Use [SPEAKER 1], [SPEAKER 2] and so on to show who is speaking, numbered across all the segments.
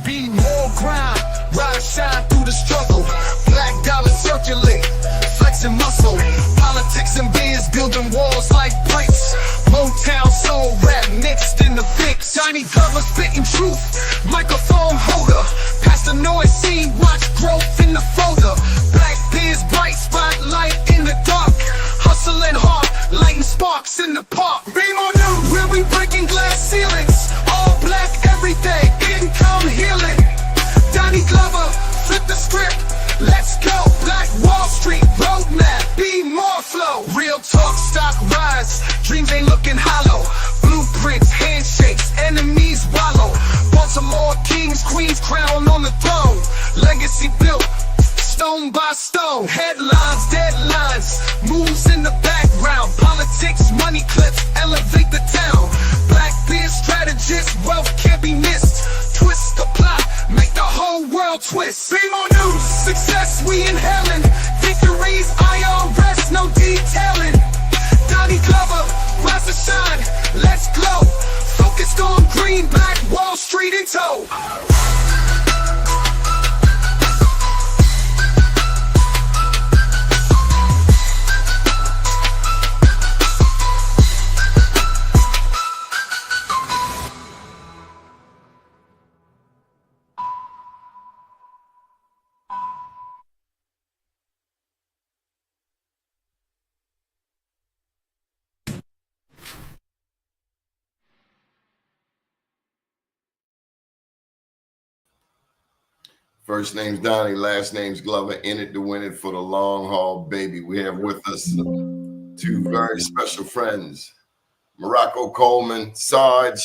[SPEAKER 1] Be more grind, rise, shine through the struggle. Black dollar circulate, flexing muscle. Politics and biz building walls like bricks. Motown soul rap mixed in the fix. Shiny cover spitting truth, microphone holder. Past the noise scene, watch growth in the folder. Black biz bright spotlight in the dark. Hustling hard, lighting sparks in the park. Be more new, we'll be breaking glass ceilings. All black every day, income healing. Donnie Glover, flip the script. Let's go, Black Wall Street roadmap. Be more flow. Real talk, stock rise. Dreams ain't looking hollow. Blueprints, handshakes, enemies wallow. Baltimore kings, queens, crown on the throne. Legacy built, stone by stone. Headlines, deadlines, moves in the background. Politics, money clips, elevate the town. Black beard strategists, wealth can't be missed. Twist the plot, make the whole world twist. Be more news, success we inhaling. Victories, IRS, no detailing. Donnie Glover, rise to shine, let's glow. Focused on green, Black Wall Street in tow.
[SPEAKER 2] First name's Donnie, last name's Glover. In it to win it for the long haul, baby. We have with us two very special friends, Morocco Coleman, Sarge,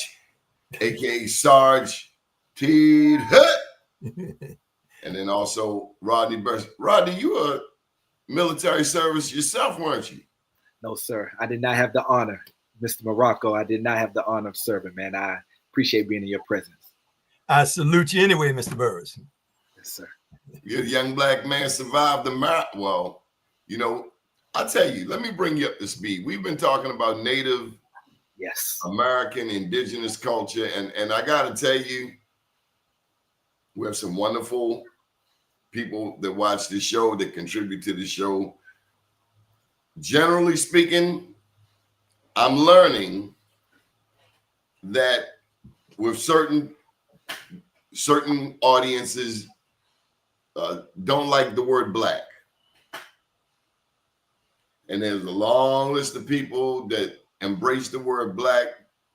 [SPEAKER 2] aka Sarge Teed Hut, and then also Rodney Burris. Rodney, you were military service yourself, weren't you?
[SPEAKER 3] No, sir. I did not have the honor, Mr. Morocco. I did not have the honor of serving, man. I appreciate being in your presence.
[SPEAKER 4] I salute you anyway, Mr. Burris.
[SPEAKER 3] Yes, sir.
[SPEAKER 2] You're a young black man, survived the marathon. Well, you know, I'll tell you, let me bring you up to speed. We've been talking about Native American indigenous culture, and I got to tell you, we have some wonderful people that watch the show, that contribute to the show. Generally speaking, I'm learning that with certain audiences don't like the word black. And there's a long list of people that embrace the word black,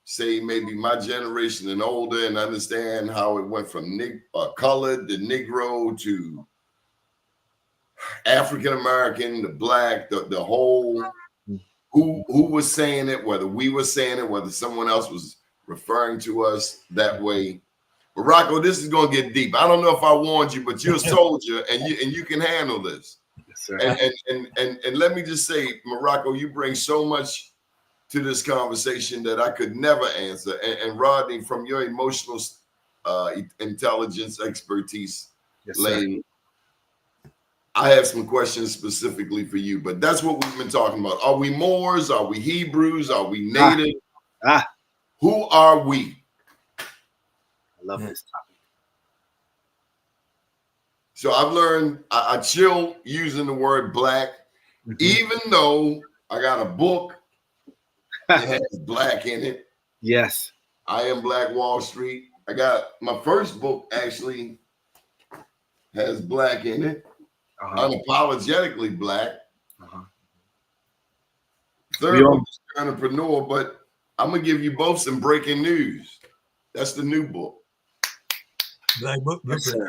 [SPEAKER 2] say maybe my generation and older, and understand how it went from colored to Negro to African American to black, the whole who was saying it, whether we were saying it, whether someone else was referring to us that way. But Rocco, this is gonna get deep. I don't know if I warned you, but you're a soldier and you can handle this.
[SPEAKER 3] Yes, sir.
[SPEAKER 2] And let me just say, Morocco, you bring so much to this conversation that I could never answer. And Rodney, from your emotional intelligence expertise,
[SPEAKER 3] yes,
[SPEAKER 2] Lane, I have some questions specifically for you, but that's what we've been talking about. Are we Moors? Are we Hebrews? Are we Native? Who are we?
[SPEAKER 3] I love this topic.
[SPEAKER 2] So I've learned, I chill using the word black, even though I got a book that has black in it.
[SPEAKER 3] Yes.
[SPEAKER 2] I Am Black Wall Street. I got my first book actually has black in it. Unapologetically black. Third book is entrepreneur, but I'm gonna give you both some breaking news. That's the new book.
[SPEAKER 4] Black book.
[SPEAKER 3] Yes, sir.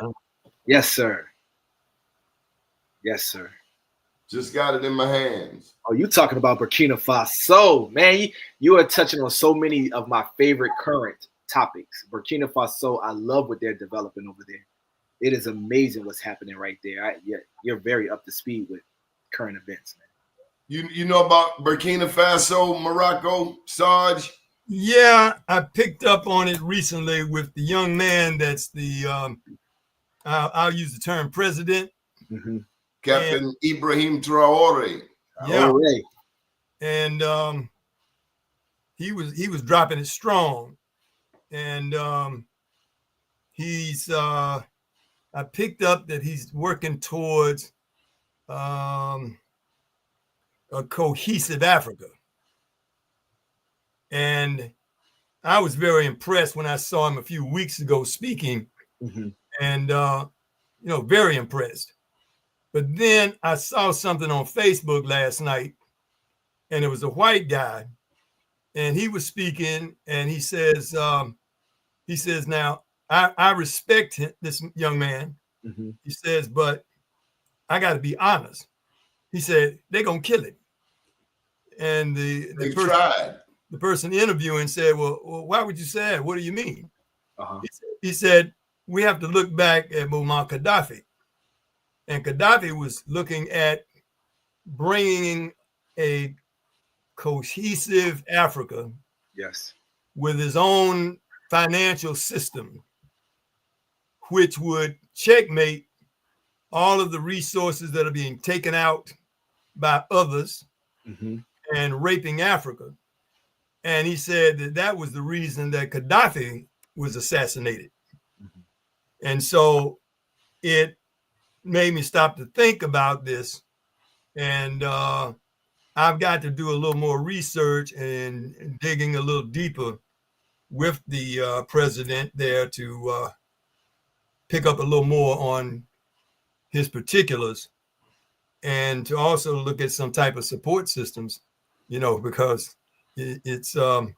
[SPEAKER 3] Yes, sir. Yes, sir.
[SPEAKER 2] Just got it in my hands.
[SPEAKER 3] Oh, you talking about Burkina Faso, man? You are touching on so many of my favorite current topics. Burkina Faso, I love what they're developing over there. It is amazing what's happening right there. You're very up to speed with current events, man.
[SPEAKER 2] You know about Burkina Faso, Morocco, Sarge?
[SPEAKER 4] Yeah, I picked up on it recently with the young man that's the, I'll use the term president.
[SPEAKER 2] Captain Ibrahim Traore.
[SPEAKER 4] Yeah. And he was dropping it strong. And I picked up that he's working towards a cohesive Africa. And I was very impressed when I saw him a few weeks ago speaking, and very impressed. But then I saw something on Facebook last night, and it was a white guy, and he was speaking, and he says, now I respect this young man. He says, but I got to be honest. He said they're gonna kill him, and the person interviewing said, well, why would you say that? What do you mean? He said, we have to look back at Muammar Gaddafi. And Gaddafi was looking at bringing a cohesive Africa with his own financial system, which would checkmate all of the resources that are being taken out by others and raping Africa. And he said that was the reason that Gaddafi was assassinated. And so it made me stop to think about this. And I've got to do a little more research and digging a little deeper with the president there to pick up a little more on his particulars, and to also look at some type of support systems, because it's something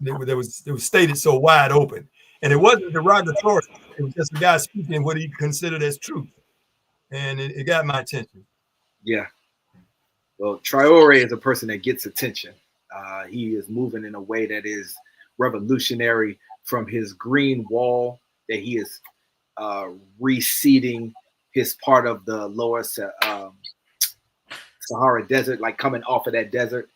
[SPEAKER 4] that was stated so wide open, and it wasn't derogatory. It was just a guy speaking what he considered as truth, and it got my attention.
[SPEAKER 3] Yeah. Well, Traore is a person that gets attention. He is moving in a way that is revolutionary, from his green wall that he is reseeding his part of the lower Sahara Desert, like coming off of that desert.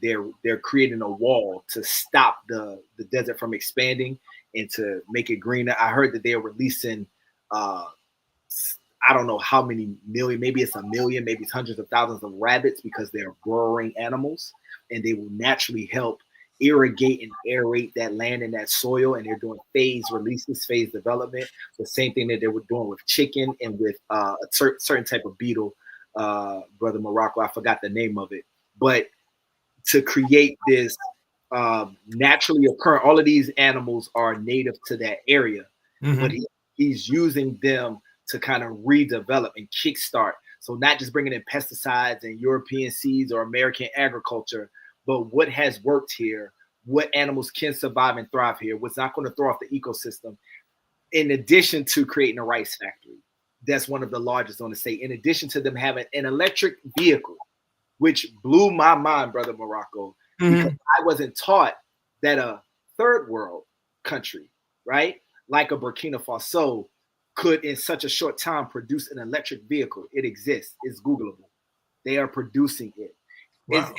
[SPEAKER 3] They're creating a wall to stop the desert from expanding and to make it greener. I heard that they are releasing I don't know how many million, maybe it's 1 million, maybe it's hundreds of thousands of rabbits, because they're burrowing animals, and they will naturally help irrigate and aerate that land and that soil. And they're doing phase releases, phase development, the same thing that they were doing with chicken and with a certain type of beetle, Brother Morocco, I forgot the name of it, but to create this naturally occurring, all of these animals are native to that area, but he's using them to kind of redevelop and kickstart. So not just bringing in pesticides and European seeds or American agriculture, but what has worked here, what animals can survive and thrive here, what's not going to throw off the ecosystem, in addition to creating a rice factory. That's one of the largest on the state. In addition to them having an electric vehicle, which blew my mind, Brother Morocco, because I wasn't taught that a third world country, right, like a Burkina Faso, could in such a short time produce an electric vehicle. It exists. It's Googleable. They are producing it. Wow.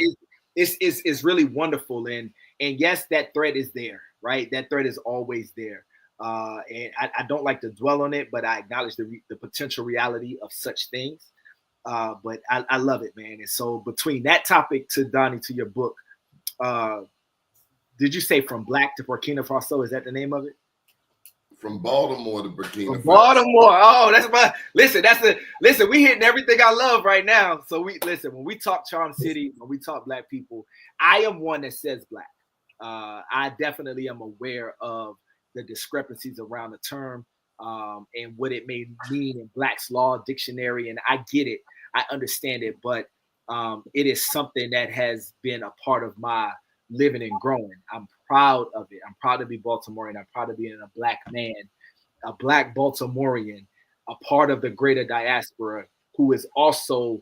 [SPEAKER 3] It's really wonderful. And yes, that threat is there, right? That threat is always there. And I don't like to dwell on it, but I acknowledge the potential reality of such things. But I love it, man. And so between that topic to Donnie, to your book, did you say From Black to Burkina Faso? Is that the name of it?
[SPEAKER 2] From Baltimore to Burkina Faso.
[SPEAKER 3] Baltimore. Oh, that's my listen. We hitting everything I love right now. So when we talk Charm City, when we talk Black people, I am one that says Black. I definitely am aware of the discrepancies around the term and what it may mean in Black's Law Dictionary, and I get it. I understand it, but it is something that has been a part of my living and growing. I'm proud of it. I'm proud to be Baltimorean. I'm proud of being a Black man, a Black Baltimorean, a part of the greater diaspora, who is also,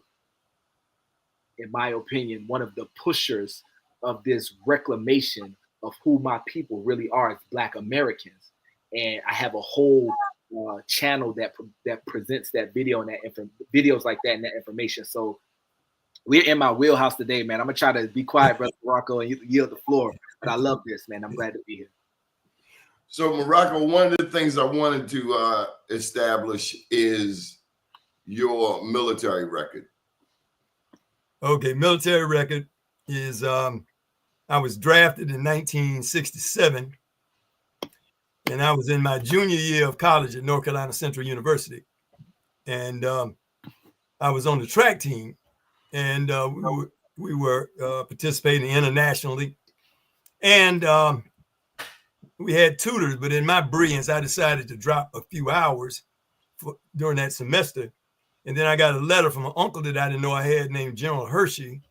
[SPEAKER 3] in my opinion, one of the pushers of this reclamation of who my people really are as Black Americans. And I have a whole channel that presents that video and that videos like that and that information. So we're in my wheelhouse today, man. I'm gonna try to be quiet, Brother Morocco, and yield the floor. But I love this, man. I'm glad to be here.
[SPEAKER 2] So, Morocco, one of the things I wanted to establish is your military record.
[SPEAKER 4] Okay, military record is I was drafted in 1967, and I was in my junior year of college at North Carolina Central University. And I was on the track team, and we were participating internationally. And we had tutors, but in my brilliance, I decided to drop a few hours during that semester. And then I got a letter from an uncle that I didn't know I had named General Hershey.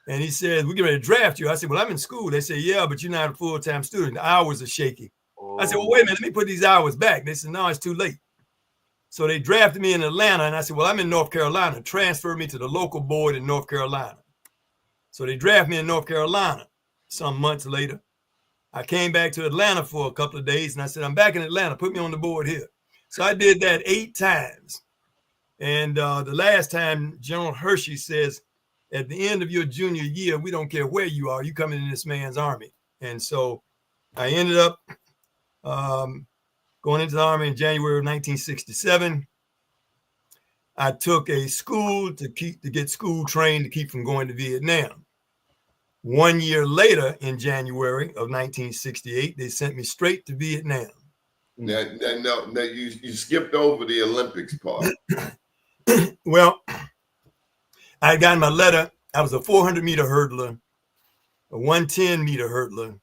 [SPEAKER 4] And he said, "We're getting ready to draft you." I said, "Well, I'm in school." They said, "Yeah, but you're not a full-time student. The hours are shaky." I said, "Well, wait a minute, let me put these hours back." They said, "No, it's too late." So they drafted me in Atlanta. And I said, "Well, I'm in North Carolina. Transfer me to the local board in North Carolina." So they drafted me in North Carolina. Some months later, I came back to Atlanta for a couple of days. And I said, "I'm back in Atlanta. Put me on the board here." So I did that 8 times. And the last time, General Hershey says, "At the end of your junior year, we don't care where you are, you coming in this man's army." And so I ended up going into the army in January of 1967. I took a school to get school trained to keep from going to Vietnam. 1 year later, in January of 1968, they sent me straight to Vietnam.
[SPEAKER 2] Now you skipped over the Olympics part.
[SPEAKER 4] Well, I had gotten my letter. I was a 400-meter hurdler, a 110-meter hurdler,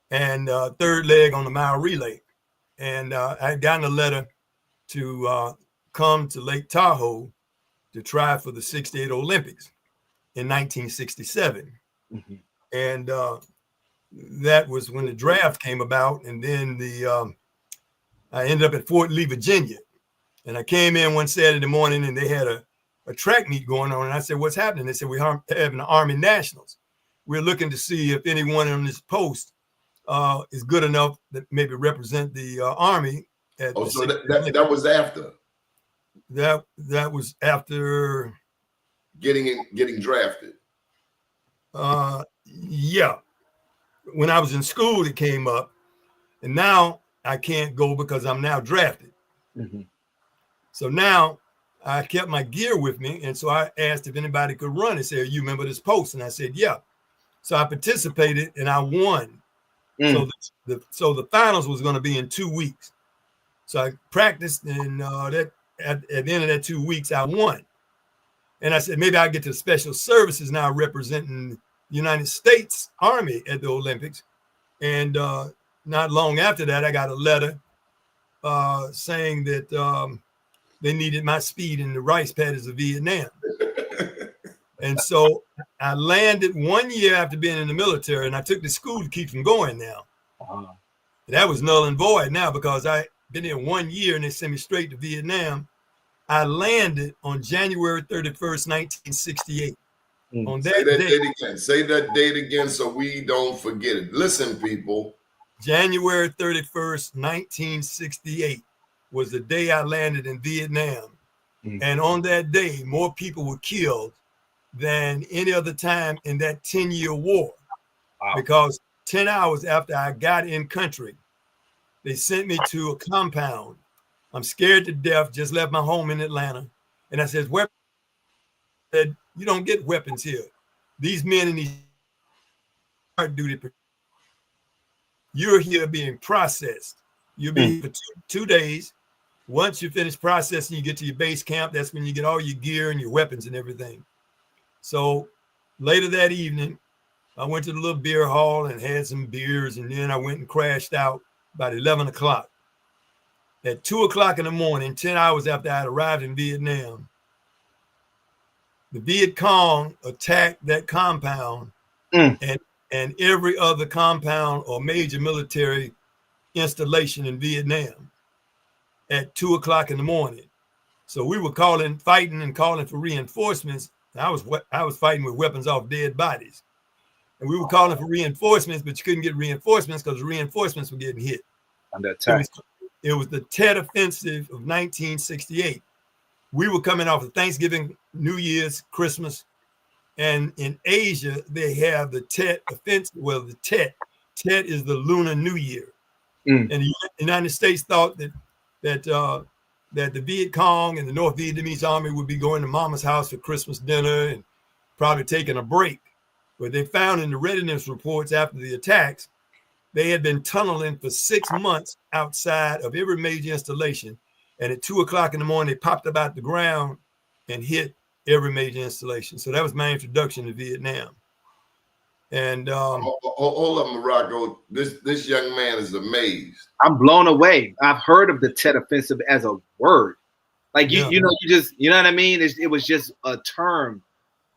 [SPEAKER 4] and third leg on the mile relay. And I had gotten a letter to come to Lake Tahoe to try for the 68 Olympics in 1967. Mm-hmm. And that was when the draft came about. And then I ended up at Fort Lee, Virginia. And I came in one Saturday morning and they had a track meet going on. And I said, "What's happening?" They said, "We're having the Army Nationals. We're looking to see if anyone on this post is good enough that maybe represent the Army."
[SPEAKER 2] So that was after?
[SPEAKER 4] That was after
[SPEAKER 2] getting drafted.
[SPEAKER 4] Yeah. When I was in school, it came up. And now I can't go because I'm now drafted. Mm-hmm. So now I kept my gear with me. And so I asked if anybody could run. They said, "You remember this post?" And I said, "Yeah." So I participated and I won. So the finals was going to be in 2 weeks. So I practiced, and at the end of that 2 weeks, I won. And I said, maybe I'll get to special services now representing the United States Army at the Olympics. And not long after that, I got a letter saying that they needed my speed in the rice paddies of Vietnam. And so I landed 1 year after being in the military, and I took the school to keep from going now. Uh-huh. That was null and void now because I been there 1 year and they sent me straight to Vietnam. I landed on January 31st, 1968. On that
[SPEAKER 2] Say that date again so we don't forget it. Listen, people.
[SPEAKER 4] January 31st, 1968 was the day I landed in Vietnam. Mm-hmm. And on that day, more people were killed than any other time in that 10-year war. Wow. Because 10 hours after I got in country, they sent me to a compound. I'm scared to death, just left my home in Atlanta. And I said, "You don't get weapons here. These men in these hard duty, you're here being processed. You'll be here for 2 days. Once you finish processing, you get to your base camp. That's when you get all your gear and your weapons and everything." So later that evening, I went to the little beer hall and had some beers, and then I went and crashed out about 11 o'clock. At 2 o'clock in the morning, 10 hours after I had arrived in Vietnam, the Viet Cong attacked that compound and every other compound or major military installation in Vietnam at 2 o'clock in the morning. So we were fighting and calling for reinforcements. I was fighting with weapons off dead bodies. And we were calling for reinforcements, but you couldn't get reinforcements because the reinforcements were getting hit.
[SPEAKER 3] Under attack.
[SPEAKER 4] It was the Tet Offensive of 1968. We were coming off of Thanksgiving, New Year's, Christmas. And in Asia, they have the Tet Offensive. Well, the Tet is the Lunar New Year. And the United States thought that the Viet Cong and the North Vietnamese army would be going to Mama's house for Christmas dinner and probably taking a break. But they found in the readiness reports after the attacks they had been tunneling for 6 months outside of every major installation. And at 2 o'clock in the morning, they popped up out the ground and hit every major installation. So that was my introduction to Vietnam. And
[SPEAKER 2] hold up, Morocco. This young man is amazed.
[SPEAKER 3] I'm blown away. I've heard of the Tet Offensive as a word. Like you know what I mean? It was just a term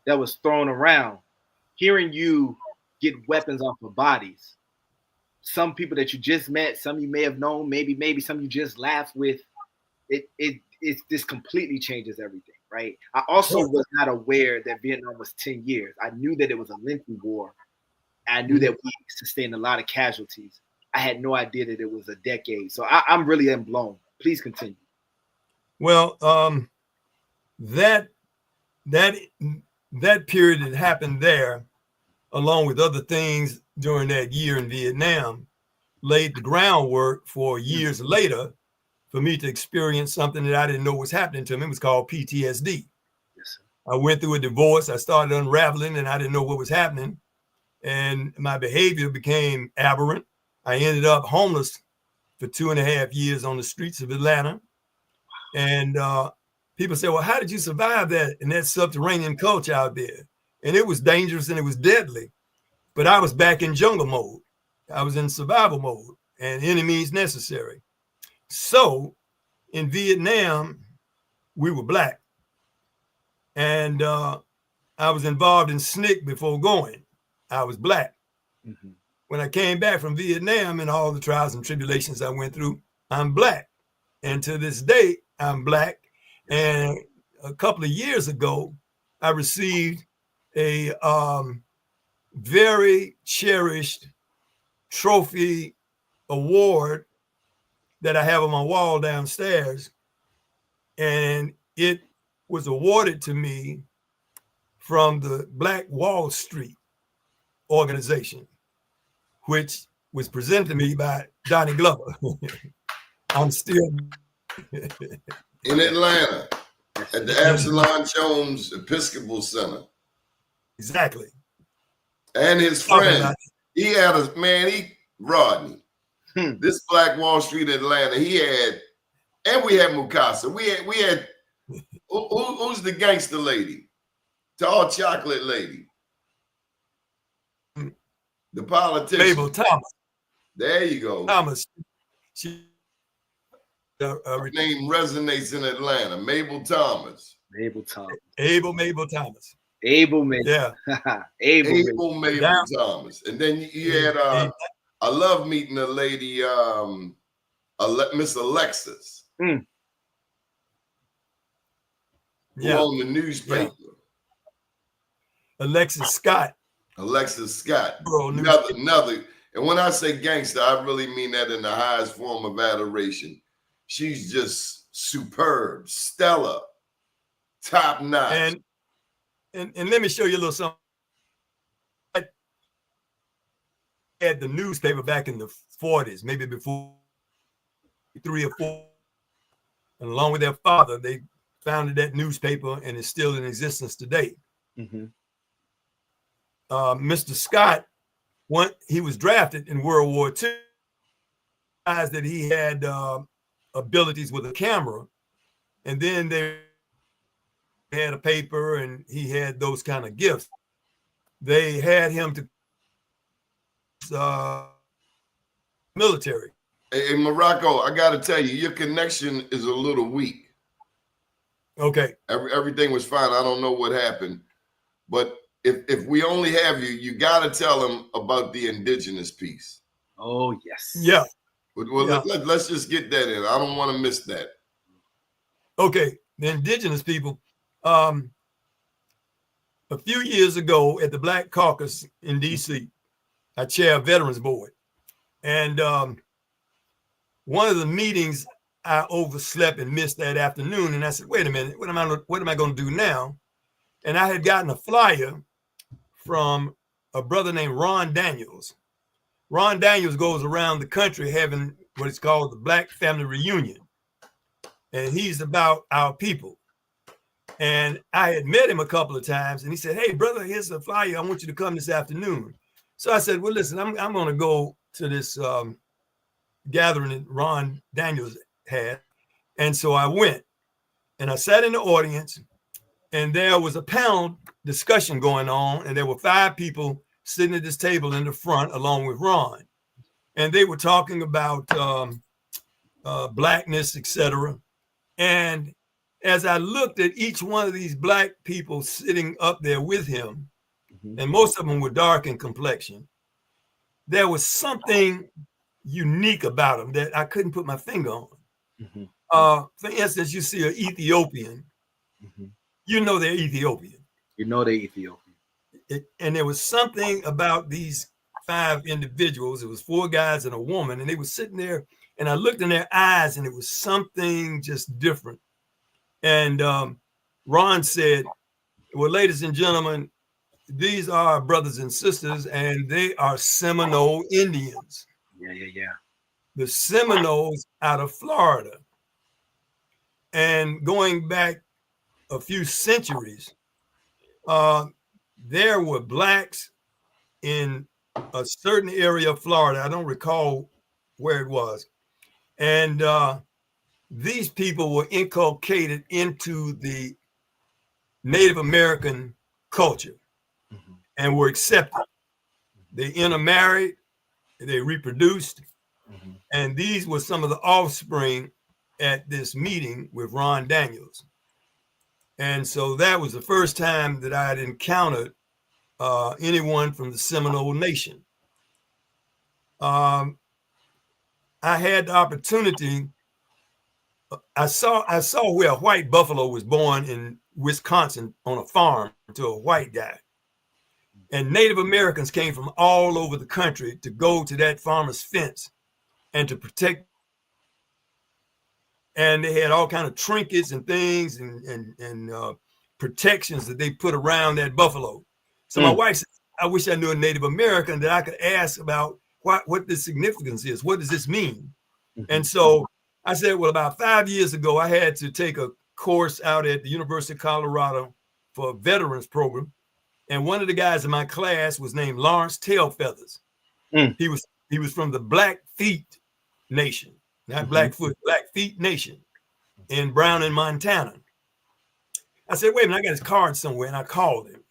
[SPEAKER 3] that was thrown around. Hearing you get weapons off of bodies. Some people that you just met, some you may have known, maybe some you just laughed with. This completely changes everything, right? I also was not aware that Vietnam was 10 years. I knew that it was a lengthy war. I knew that we sustained a lot of casualties. I had no idea that it was a decade. So I'm really blown. Please continue.
[SPEAKER 4] Well, that period that happened there, along with other things during that year in Vietnam, laid the groundwork for years later for me to experience something that I didn't know was happening to me. It was called PTSD.
[SPEAKER 3] Yes, sir.
[SPEAKER 4] I went through a divorce. I started unraveling and I didn't know what was happening. And my behavior became aberrant. I ended up homeless for 2.5 years on the streets of Atlanta. And people say, well, how did you survive that in that subterranean culture out there? And it was dangerous and it was deadly. But I was back in jungle mode. I was in survival mode and any means necessary. So in Vietnam, we were black. And I was involved in SNCC before going. I was black. Mm-hmm. When I came back from Vietnam and all the trials and tribulations I went through, I'm black. And to this day, I'm black. And a couple of years ago, I received a very cherished trophy award that I have on my wall downstairs. And it was awarded to me from the Black Wall Street organization, which was presented to me by Donnie Glover. I'm still
[SPEAKER 2] in Atlanta at the Absalom Jones Episcopal Center.
[SPEAKER 4] Exactly.
[SPEAKER 2] And his friend, he had Rodney. This Black Wall Street Atlanta, he had, and we had Mukasa. We had who's the gangster lady? Tall chocolate lady. The politician.
[SPEAKER 4] Mabel Thomas.
[SPEAKER 2] There you go.
[SPEAKER 4] Thomas.
[SPEAKER 2] Her name resonates in Atlanta. Mabel Thomas.
[SPEAKER 3] Mabel Thomas.
[SPEAKER 4] Mabel Thomas.
[SPEAKER 3] Yeah.
[SPEAKER 2] Mabel Thomas. And then you had I love meeting a lady, Miss Alexis.
[SPEAKER 3] Mm.
[SPEAKER 2] Who owned the newspaper.
[SPEAKER 4] Yeah. Alexis Scott.
[SPEAKER 2] Another. And when I say gangster, I really mean that in the highest form of adoration. She's just superb, stellar, top notch.
[SPEAKER 4] And let me show you a little something. I had the newspaper back in the 40s, maybe before 3 or 4. And along with their father, they founded that newspaper and it's still in existence today. Mm-hmm. Mr. Scott, he was drafted in World War II, that he had abilities with a camera, and then they had a paper and he had those kind of gifts. They had him to military.
[SPEAKER 2] Hey, Morocco, I got to tell you, your connection is a little weak.
[SPEAKER 4] Okay.
[SPEAKER 2] Everything was fine. I don't know what happened, but if we only have you, you got to tell them about the indigenous piece.
[SPEAKER 3] Oh, yes.
[SPEAKER 4] Yeah.
[SPEAKER 2] Well, yeah. Let's just get that in. I don't want to miss that.
[SPEAKER 4] Okay. The indigenous people, a few years ago at the Black Caucus in D.C., I chair a veterans board. And one of the meetings I overslept and missed that afternoon. And I said, wait a minute, what am I going to do now? And I had gotten a flyer from a brother named Ron Daniels. Ron Daniels goes around the country having what is called the Black Family Reunion. And he's about our people. And I had met him a couple of times and he said, hey, brother, here's a flyer. I want you to come this afternoon. So I said, well, listen, I'm going to go to this gathering that Ron Daniels had. And so I went and I sat in the audience, and there was a panel discussion going on, and there were 5 people sitting at this table in the front along with Ron. And they were talking about blackness, etc. And as I looked at each one of these black people sitting up there with him, and most of them were dark in complexion, there was something unique about them that I couldn't put my finger on. For instance, you see an Ethiopian, you know they're Ethiopian.
[SPEAKER 3] You know they're Ethiopian.
[SPEAKER 4] And there was something about these 5 individuals. It was 4 guys and a woman, and they were sitting there, and I looked in their eyes, and it was something just different. And Ron said, well, ladies and gentlemen, these are our brothers and sisters, and they are Seminole Indians.
[SPEAKER 3] Yeah.
[SPEAKER 4] The Seminoles out of Florida. And going back a few centuries, there were blacks in a certain area of Florida. I don't recall where it was. And these people were inculcated into the Native American culture and were accepted. They intermarried, they reproduced, and these were some of the offspring at this meeting with Ron Daniels. And so that was the first time that I had encountered anyone from the Seminole Nation. I had the opportunity. I saw where a white buffalo was born in Wisconsin on a farm to a white guy. And Native Americans came from all over the country to go to that farmer's fence and to protect. And they had all kinds of trinkets and things and protections that they put around that buffalo. So my wife said, I wish I knew a Native American that I could ask about what the significance is. What does this mean? And so I said, well, about 5 years ago, I had to take a course out at the University of Colorado for a veterans program. And one of the guys in my class was named Lawrence Tailfeathers. He was from the Blackfeet Nation, not Blackfoot, Blackfeet Nation in Browning, Montana. I said, wait a minute, I got his card somewhere, and I called him.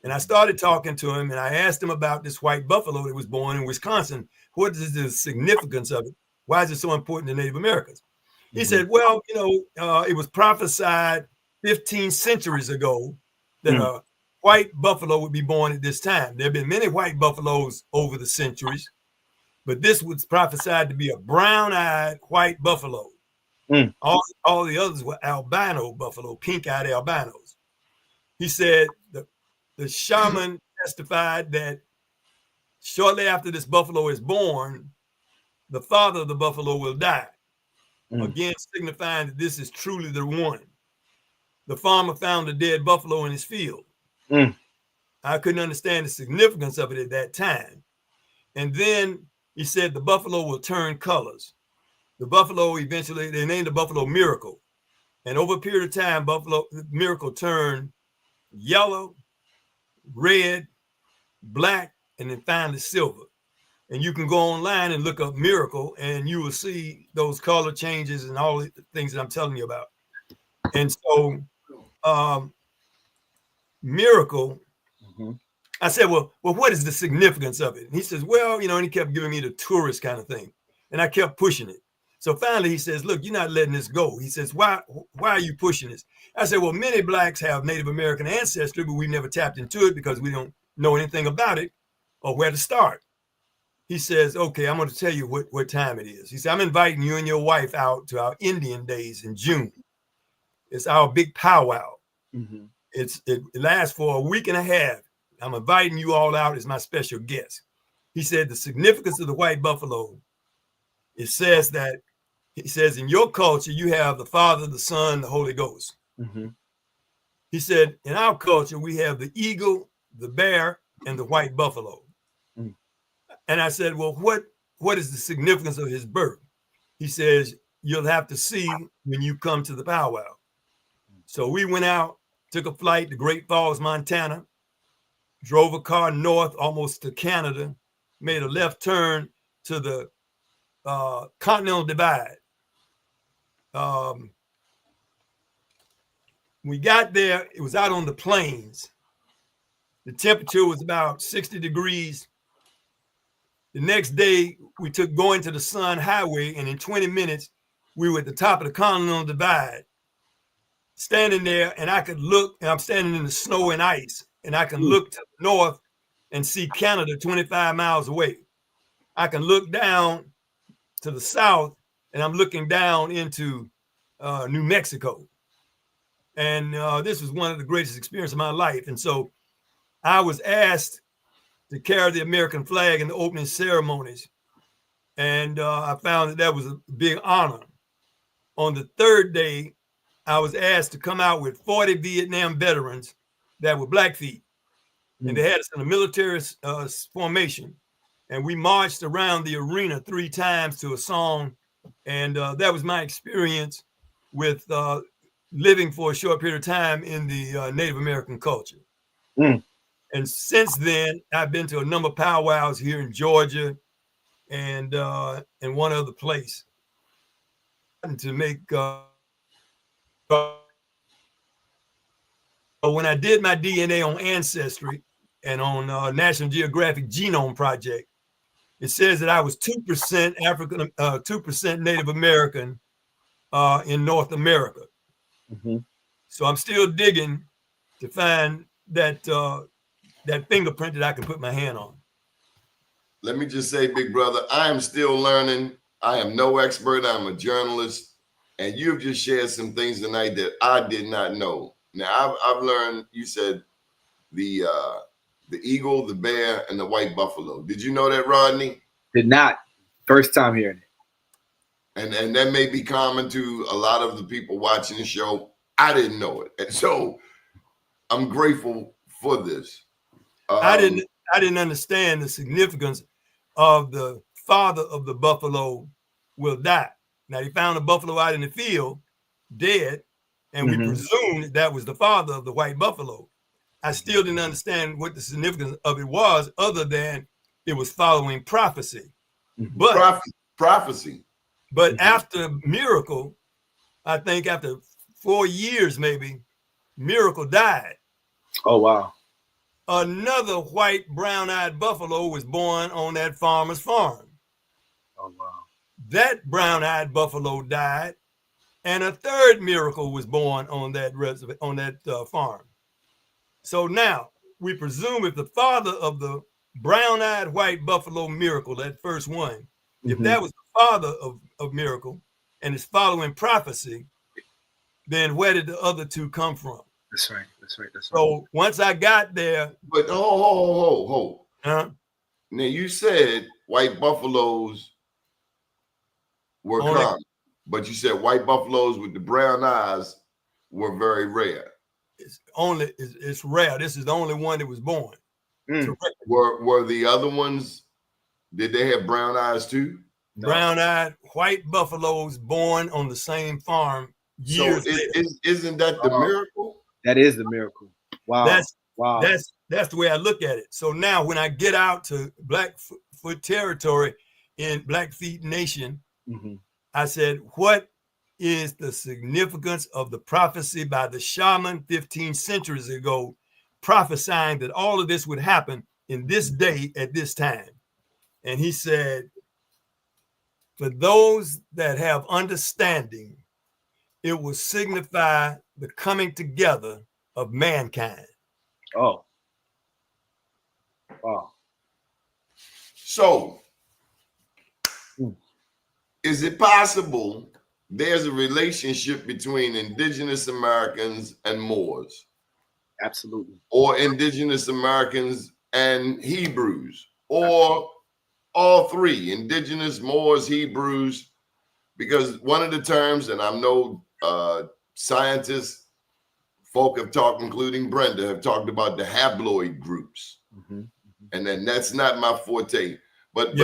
[SPEAKER 4] And I started talking to him, and I asked him about this white buffalo that was born in Wisconsin. What is the significance of it? Why is it so important to Native Americans? He said, well, it was prophesied 15 centuries ago that a white buffalo would be born at this time. There have been many white buffaloes over the centuries, but this was prophesied to be a brown-eyed white buffalo. All the others were albino buffalo, pink-eyed albinos. He said the shaman testified that shortly after this buffalo is born, the father of the buffalo will die. Again, signifying that this is truly the one. The farmer found a dead buffalo in his field. I couldn't understand the significance of it at that time. And then he said the buffalo will turn colors. The buffalo eventually, they named the buffalo Miracle. And over a period of time, Miracle turned yellow, red, black, and then finally silver. And you can go online and look up Miracle, and you will see those color changes and all the things that I'm telling you about. And so Miracle, I said, well, what is the significance of it? And he says, well, and he kept giving me the tourist kind of thing. And I kept pushing it. So finally he says, look, you're not letting this go. He says, why are you pushing this? I said, well, many blacks have Native American ancestry, but we've never tapped into it because we don't know anything about it or where to start. He says, okay, I'm going to tell you what time it is. He said, I'm inviting you and your wife out to our Indian days in June. It's our big powwow. It lasts for a week and a half. I'm inviting you all out as my special guest. He said, the significance of the white buffalo, it says that, he says, in your culture, you have the Father, the Son, the Holy Ghost. He said, in our culture, we have the eagle, the bear, and the white buffalo. And I said, well, what is the significance of his birth? He says, you'll have to see when you come to the powwow. So we went out, took a flight to Great Falls, Montana, drove a car north almost to Canada, made a left turn, to the Continental Divide. We got there, it was out on the plains. The temperature was about 60 degrees. The next day, we took going to the Sun Highway, and in 20 minutes, we were at the top of the Continental Divide, standing there, and I could look, and I'm standing in the snow and ice, and I can look to the north and see Canada 25 miles away. I can look down to the south, and I'm looking down into New Mexico. And this was one of the greatest experiences of my life. And so I was asked to carry the American flag in the opening ceremonies. And I found that was a big honor. On the third day, I was asked to come out with 40 Vietnam veterans that were Blackfeet. And they had us in a military formation. And we marched around the arena 3 times to a song. And that was my experience with living for a short period of time in the Native American culture. And since then, I've been to a number of powwows here in Georgia and one other place to make. When I did my DNA on Ancestry and on National Geographic Genome Project, it says that I was 2% African, 2% Native American in North America. So I'm still digging to find that that fingerprint that I can put my hand on.
[SPEAKER 2] Let me just say, big brother, I am still learning. I am no expert. I'm a journalist, and you've just shared some things tonight that I did not know. Now I've learned. You said the eagle, the bear, and the white buffalo. Did you know that, Rodney?
[SPEAKER 3] Did not. First time hearing it.
[SPEAKER 2] And that may be common to a lot of the people watching the show. I didn't know it, and so I'm grateful for this.
[SPEAKER 4] I didn't understand the significance of the father of the buffalo will die. Now, he found a buffalo out in the field, dead, and we presumed that was the father of the white buffalo. I still didn't understand what the significance of it was, other than it was following prophecy. But
[SPEAKER 2] prophecy.
[SPEAKER 4] But after Miracle, I think after 4 years maybe, Miracle died.
[SPEAKER 3] Oh, wow.
[SPEAKER 4] Another white brown-eyed buffalo was born on that farmer's farm.
[SPEAKER 3] Oh, wow.
[SPEAKER 4] That brown-eyed buffalo died, and a third Miracle was born on that farm. So now we presume if the father of the brown-eyed white buffalo Miracle, that first one, if that was the father of Miracle and is following prophecy, then where did the other two come from?
[SPEAKER 3] That's right. That's right. That's right.
[SPEAKER 4] So once I got there,
[SPEAKER 2] but hold.
[SPEAKER 4] Huh?
[SPEAKER 2] Now you said white buffaloes were common, but you said white buffaloes with the brown eyes were very rare.
[SPEAKER 4] It's rare. This is the only one that was born.
[SPEAKER 2] Were the other ones? Did they have brown eyes too?
[SPEAKER 4] No. Brown-eyed white buffaloes born on the same farm years later.
[SPEAKER 2] Isn't that the miracle?
[SPEAKER 3] That is the miracle. Wow.
[SPEAKER 4] That's the way I look at it. So now when I get out to Blackfoot territory in Blackfeet Nation, I said, what is the significance of the prophecy by the shaman 15 centuries ago, prophesying that all of this would happen in this day at this time? And he said, for those that have understanding, it will signify the coming together of mankind.
[SPEAKER 3] Oh. Wow.
[SPEAKER 2] So, is it possible there's a relationship between Indigenous Americans and Moors?
[SPEAKER 3] Absolutely.
[SPEAKER 2] Or Indigenous Americans and Hebrews? Or all three, Indigenous, Moors, Hebrews? Because one of the terms, and I'm no scientists, folk have talked, including Brenda, have talked about the haploid groups. And then that's not my forte. But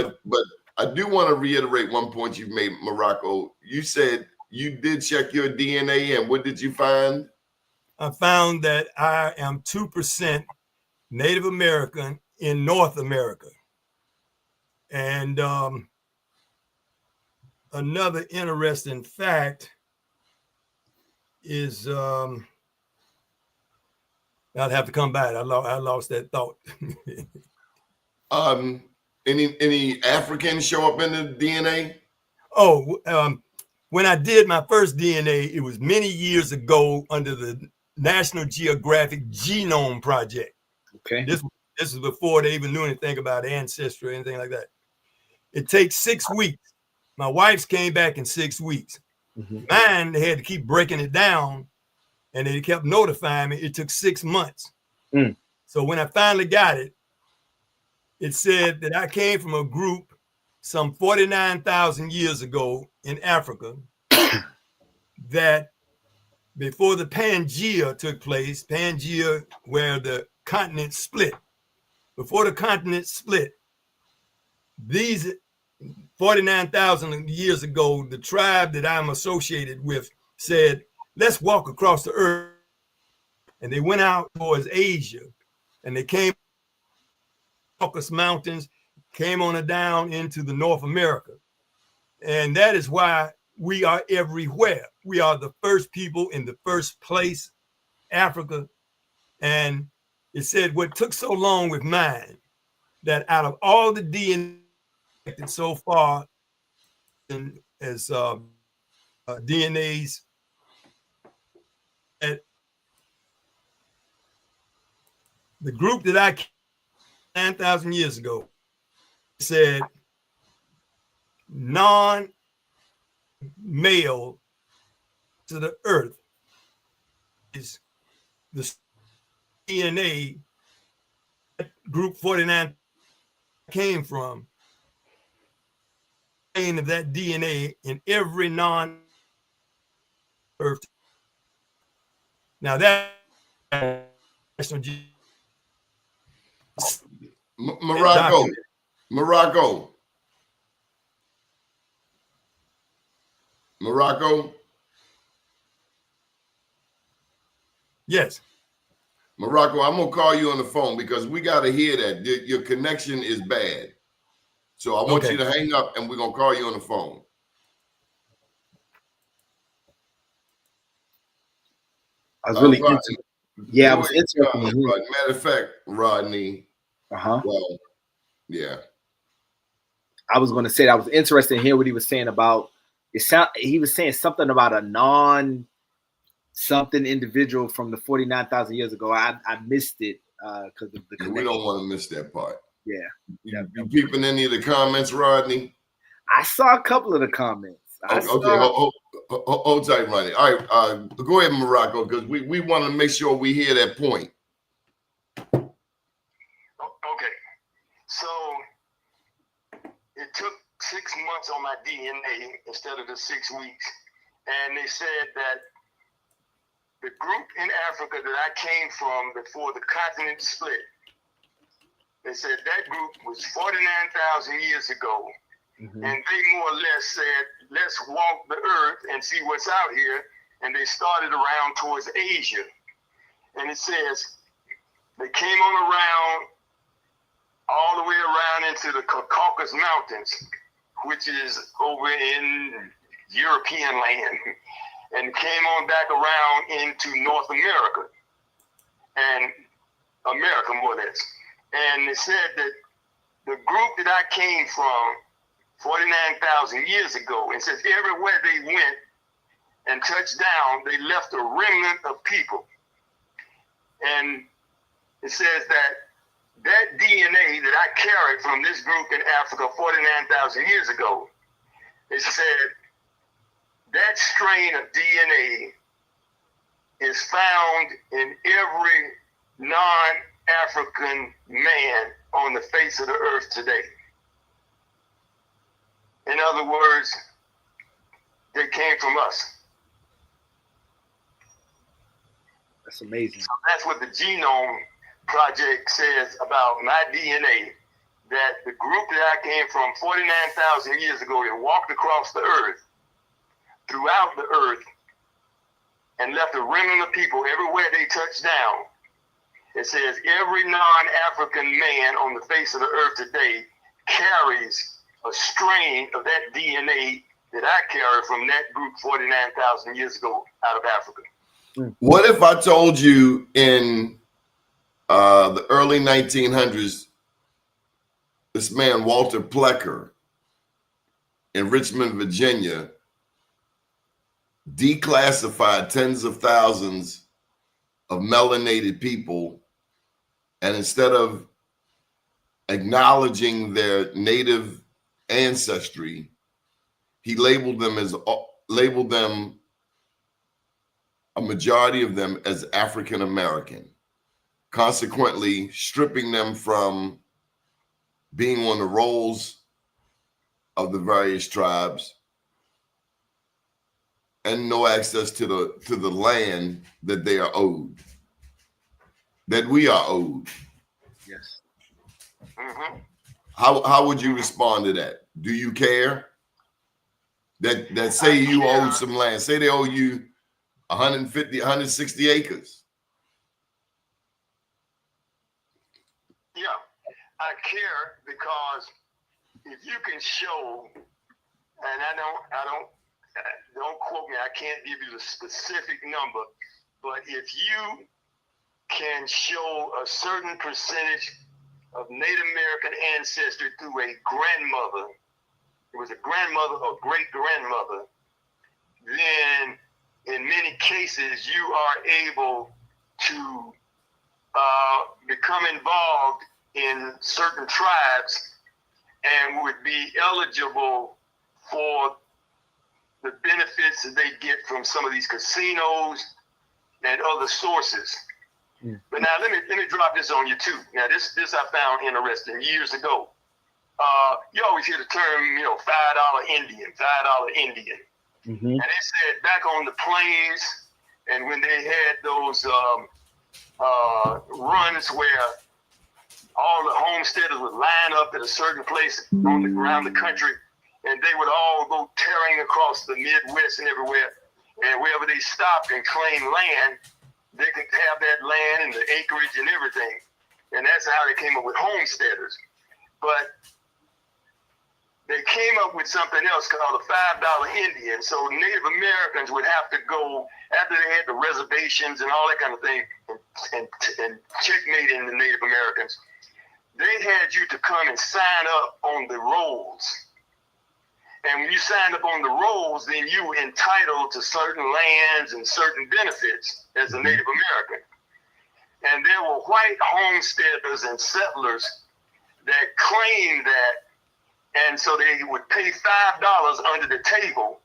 [SPEAKER 2] I do want to reiterate one point you've made, Morocco. You said you did check your DNA, and what did you find?
[SPEAKER 4] I found that I am 2% Native American in North America. And another interesting fact is I'll have to come back. I lost that thought.
[SPEAKER 2] Any Africans show up in the DNA?
[SPEAKER 4] Oh, when I did my first DNA, it was many years ago under the National Geographic Genome Project.
[SPEAKER 3] Okay.
[SPEAKER 4] This is before they even knew anything about ancestry or anything like that. It takes 6 weeks. My wife's came back in 6 weeks. Mine, they had to keep breaking it down, and they kept notifying me. It took 6 months. So when I finally got it, it said that I came from a group some 49,000 years ago in Africa that before the Pangea took place, Pangea where the continent split, before the continent split, these 49,000 years ago, the tribe that I'm associated with said, let's walk across the earth. And they went out towards Asia, and they came Caucasus Mountains, came on down into the North America. And that is why we are everywhere. We are the first people in the first place, Africa. And it said what took so long with mine, that out of all the DNA so far as DNAs, at the group that I 9,000 years ago said non-male to the earth is the DNA group 49 came from, of that DNA in every non-earth. Now that
[SPEAKER 2] Morocco.
[SPEAKER 4] Yes.
[SPEAKER 2] Morocco, I'm gonna call you on the phone because we gotta hear that. Your connection is bad. So I want you to hang up and we're gonna call you on the phone.
[SPEAKER 3] I was really interested. Yeah, I was interested.
[SPEAKER 2] Matter of fact, Rodney. Well, yeah.
[SPEAKER 3] I was going to say that I was interested in hearing what he was saying about it. He was saying something about a something individual from the 49,000 years ago. I missed it because of the connection.
[SPEAKER 2] We don't want to miss that part.
[SPEAKER 3] Yeah.
[SPEAKER 2] You peeping any of the comments, Rodney?
[SPEAKER 3] I saw a couple of the comments.
[SPEAKER 2] Hold tight, Rodney. All right, go ahead, Morocco, because we want to make sure we hear that point.
[SPEAKER 5] Okay, so it took 6 months on my DNA instead of the 6 weeks, and they said that the group in Africa that I came from before the continent split, they said that group was 49,000 years ago. And they more or less said, let's walk the earth and see what's out here. And they started around towards Asia. And it says they came on around all the way around into the Caucasus Mountains, which is over in European land, and came on back around into North America and America more or less. And they said that the group that I came from 49,000 years ago, and says everywhere they went and touched down, they left a remnant of people. And it says that DNA that I carried from this group in Africa 49,000 years ago, it said that strain of DNA is found in every non-African man on the face of the earth today. In other words, they came from us.
[SPEAKER 3] That's amazing.
[SPEAKER 5] So that's what the Genome Project says about my DNA, that the group that I came from 49,000 years ago that walked across the earth, throughout the earth, and left a remnant of people everywhere they touched down. It says every non-African man on the face of the earth today carries a strain of that DNA that I carry from that group 49,000 years ago out of Africa.
[SPEAKER 2] What if I told you in the early 1900s, this man, Walter Plecker, in Richmond, Virginia, declassified tens of thousands of melanated people, and instead of acknowledging their native ancestry, he labeled them, a majority of them, as African American, consequently stripping them from being on the rolls of the various tribes and no access to the land that they are owed, that we are owed.
[SPEAKER 3] Yes.
[SPEAKER 5] Mm-hmm.
[SPEAKER 2] How would you respond to that? Do you care? That say you owe some land, say they owe you 150, 160 acres.
[SPEAKER 5] Yeah, I care because if you can show, and don't quote me, I can't give you the specific number, but if you can show a certain percentage of Native American ancestry through a grandmother, it was a grandmother or great-grandmother, then in many cases you are able to become involved in certain tribes and would be eligible for the benefits that they get from some of these casinos and other sources.
[SPEAKER 3] Yeah.
[SPEAKER 5] But now let me drop this on you too. Now this I found interesting years ago. You always hear the term, $5 Indian, $5 Indian.
[SPEAKER 3] Mm-hmm.
[SPEAKER 5] And they said back on the plains, and when they had those runs where all the homesteaders would line up at a certain place around the country, and they would all go tearing across the Midwest and everywhere. And wherever they stopped and claimed land, they could have that land and the acreage and everything. And that's how they came up with homesteaders. But they came up with something else called a $5 Indian. So Native Americans would have to go, after they had the reservations and all that kind of thing, and checkmating the Native Americans, they had you to come and sign up on the rolls. And when you signed up on the rolls, then you were entitled to certain lands and certain benefits as a Native American. And there were white homesteaders and settlers that claimed that. And so they would pay $5 under the table.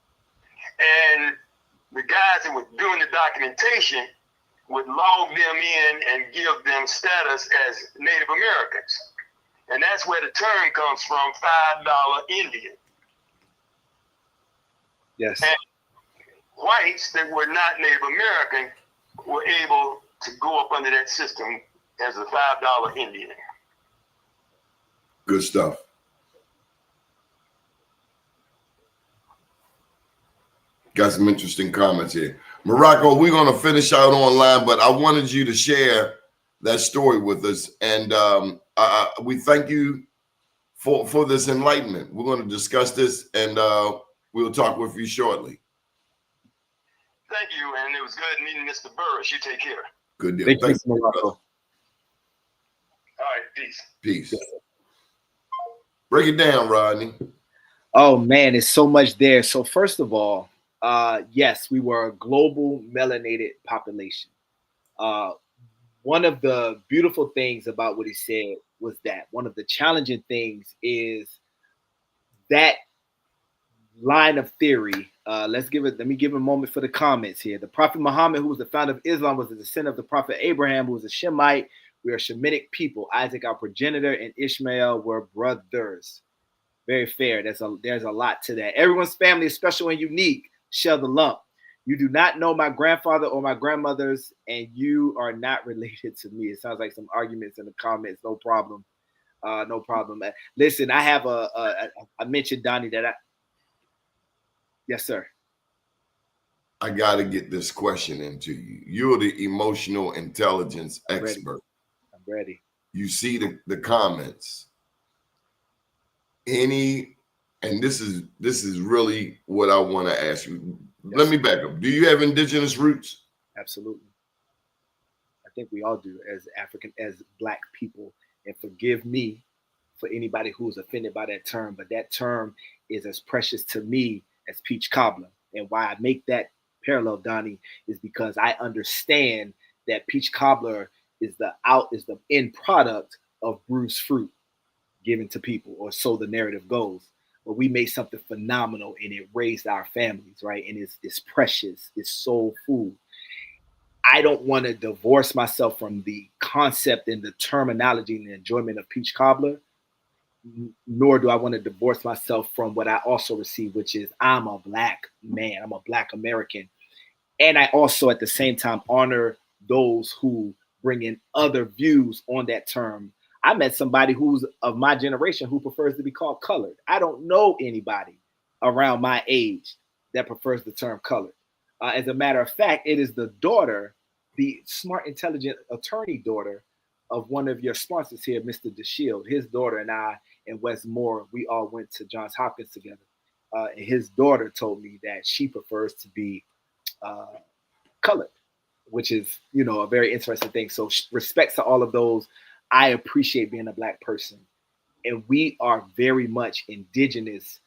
[SPEAKER 5] And the guys that were doing the documentation would log them in and give them status as Native Americans. And that's where the term comes from, $5 Indian.
[SPEAKER 3] Yes.
[SPEAKER 5] And whites that were not Native American were able to go up under that system as a $5 Indian.
[SPEAKER 2] Good stuff. Got some interesting comments here. Morocco, we're going to finish out online, but I wanted you to share that story with us. And we thank you for this enlightenment. We're going to discuss this, and we'll talk with you shortly.
[SPEAKER 5] Thank you, and it was good meeting Mr. Burris. You take care.
[SPEAKER 2] Good deal.
[SPEAKER 3] Thank you,
[SPEAKER 2] Thanks,
[SPEAKER 3] Mr. Morocco.
[SPEAKER 5] All right, peace.
[SPEAKER 2] Peace. Break it down, Rodney.
[SPEAKER 3] Oh, man, it's so much there. So first of all, yes, we were a global melanated population. One of the beautiful things about what he said was that one of the challenging things is that line of theory. Let me give a moment for the comments here. The Prophet Muhammad, who was the founder of Islam, was the descendant of the Prophet Abraham, who was a Shemite. We are Shemitic people. Isaac, our progenitor, and Ishmael were brothers. Very fair. There's a lot to that. Everyone's family is special and unique. Share the lump. You do not know my grandfather or my grandmothers, and you are not related to me. It sounds like some arguments in the comments. No problem. No problem. Listen, I have I mentioned, Donnie, that yes, sir.
[SPEAKER 2] I got to get this question into you. You're the emotional intelligence expert.
[SPEAKER 3] I'm ready.
[SPEAKER 2] You see the comments. And and this is really what I want to ask you.
[SPEAKER 3] Yes.
[SPEAKER 2] Let me back up. Do you have indigenous roots?
[SPEAKER 3] Absolutely. I think we all do as Black people. And forgive me for anybody who's offended by that term, but that term is as precious to me as peach cobbler. And why I make that parallel, Donnie, is because I understand that peach cobbler is the end product of bruised fruit given to people, or so the narrative goes. But we made something phenomenal and it raised our families, right? And it's precious, it's soul food. I don't want to divorce myself from the concept and the terminology and the enjoyment of peach cobbler, nor do I want to divorce myself from what I also receive, which is I'm a Black man, I'm a Black American. And I also at the same time honor those who bring in other views on that term. I met somebody who's of my generation who prefers to be called colored. I don't know anybody around my age that prefers the term colored. As a matter of fact, it is the daughter, the smart, intelligent attorney daughter of one of your sponsors here, Mr. DeShield. His daughter and I and Wes Moore, we all went to Johns Hopkins together. And his daughter told me that she prefers to be colored, which is, a very interesting thing. So respects to all of those. I appreciate being a Black person. And we are very much indigenous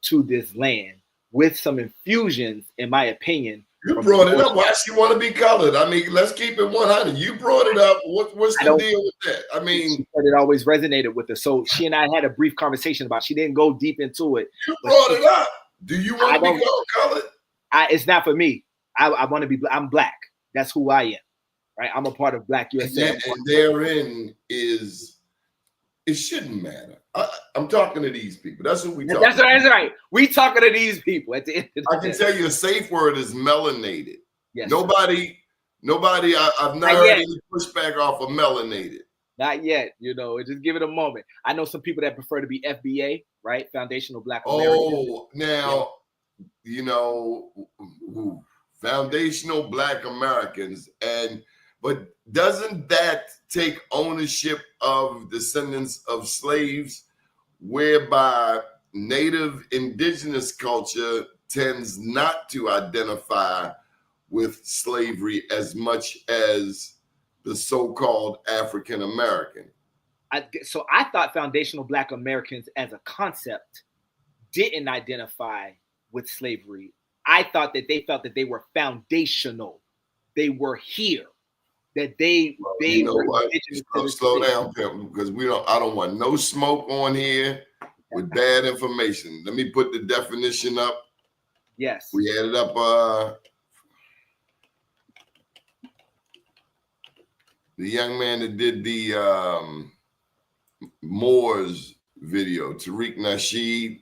[SPEAKER 3] to this land with some infusions, in my opinion.
[SPEAKER 2] You brought it up. Why she want to be colored? I mean, let's keep it 100. You brought it up. What's the deal with that? I mean,
[SPEAKER 3] she said it always resonated with her. So she and I had a brief conversation about it. She didn't go deep into it.
[SPEAKER 2] You brought it up. Do you want to be colored?
[SPEAKER 3] It's not for me. I want to be. I'm Black. That's who I am. Right. I'm a part of Black USA.
[SPEAKER 2] And therein is, it shouldn't matter. I'm talking to these people. That's what we talking.
[SPEAKER 3] That's right. We talking to these people at the end of the day.
[SPEAKER 2] I can tell you a safe word is melanated.
[SPEAKER 3] Yes.
[SPEAKER 2] Nobody. I've not heard any pushback off of melanated.
[SPEAKER 3] Not yet. Just give it a moment. I know some people that prefer to be FBA, right? Foundational Black Americans.
[SPEAKER 2] Oh, now, foundational Black Americans, but doesn't that take ownership of descendants of slaves, whereby Native indigenous culture tends not to identify with slavery as much as the so-called African American?
[SPEAKER 3] So I thought foundational Black Americans as a concept didn't identify with slavery. I thought that they felt that they were foundational. They were here. That they were
[SPEAKER 2] slow down, Pimp, because I don't want no smoke on here with bad information. Let me put the definition up.
[SPEAKER 3] Yes.
[SPEAKER 2] We added up the young man that did the Moors video, Tariq Nasheed,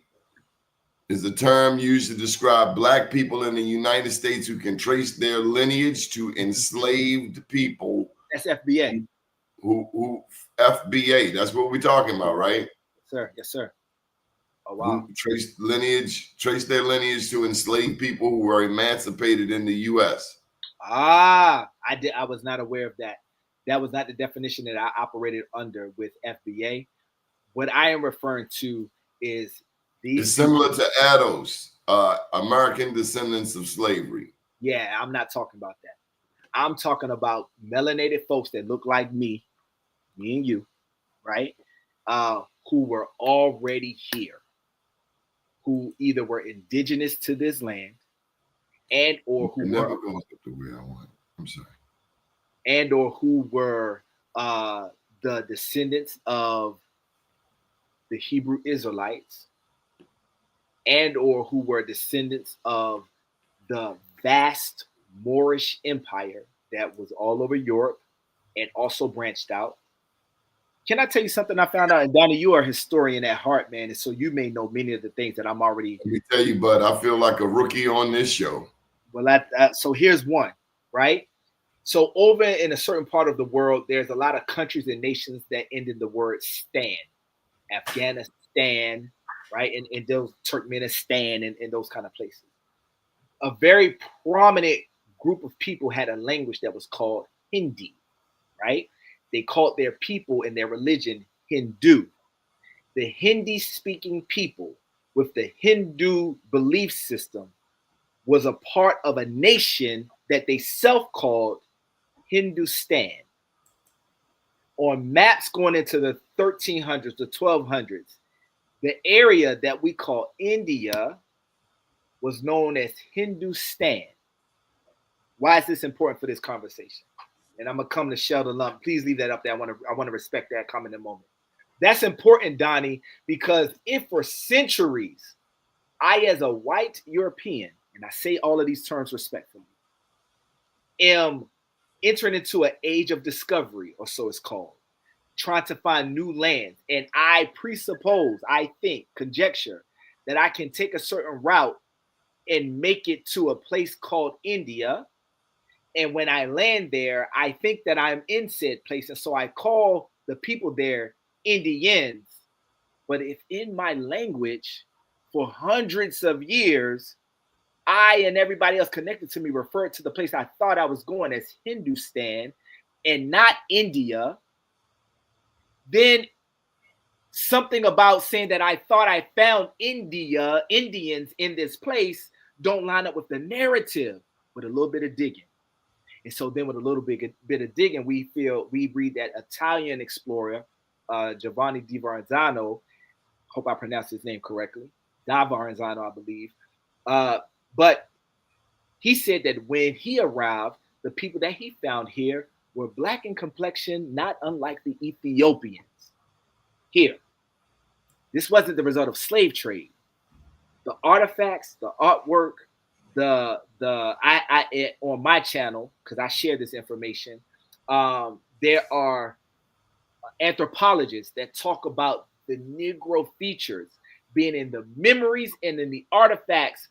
[SPEAKER 2] is the term used to describe Black people in the United States who can trace their lineage to enslaved people.
[SPEAKER 3] That's FBA.
[SPEAKER 2] Who FBA, that's what we're talking about, right?
[SPEAKER 3] Sir, yes, sir. Oh, wow.
[SPEAKER 2] Who trace their lineage to enslaved people who were emancipated in the U.S.
[SPEAKER 3] I was not aware of that. That was not the definition that I operated under with FBA. What I am referring to is
[SPEAKER 2] it's similar to ADOS, American Descendants of Slavery.
[SPEAKER 3] Yeah, I'm not talking about that. I'm talking about melanated folks that look like me and you, right? Who were already here, who either were indigenous to this land and or who
[SPEAKER 2] never goes up the way I want. I'm sorry.
[SPEAKER 3] And or who were the descendants of the Hebrew Israelites, and or who were descendants of the vast Moorish Empire that was all over Europe and also branched out. Can I tell you something I found out? And Donnie, you are a historian at heart, man, and so you may know many of the things that I'm already.
[SPEAKER 2] Let me tell you, bud, I feel like a rookie on this show.
[SPEAKER 3] Well, so here's one, right? So over in a certain part of the world, there's a lot of countries and nations that end in the word "stan." Afghanistan, right? And those Turkmenistan and those kind of places. A very prominent group of people had a language that was called Hindi, right? They called their people and their religion Hindu. The Hindi-speaking people with the Hindu belief system was a part of a nation that they self-called Hindustan. On maps going into the 1300s, the 1200s, the area that we call India was known as Hindustan. Why is this important for this conversation? And I'm gonna come to Sheldon Lump. Please leave that up there. I want to respect that comment in a moment. That's important, Donnie, because if for centuries, I, as a white European, and I say all of these terms respectfully, am entering into an age of discovery, or so it's called, trying to find new lands, and I presuppose, I think, conjecture, that I can take a certain route and make it to a place called India. And when I land there, I think that I'm in said place. And so I call the people there Indians. But if in my language for hundreds of years, I and everybody else connected to me referred to the place I thought I was going as Hindustan and not India, then something about saying that I thought I found Indians in this place don't line up with the narrative. With a little bit of digging. And so then with a little bit of digging, we read that Italian explorer, Giovanni di Verrazzano, hope I pronounced his name correctly, da Verrazzano, I believe. But he said that when he arrived, the people that he found here were black in complexion, not unlike the Ethiopians. Here, this wasn't the result of slave trade. The artifacts, the artwork, I on my channel, because I share this information, there are anthropologists that talk about the Negro features being in the memories and in the artifacts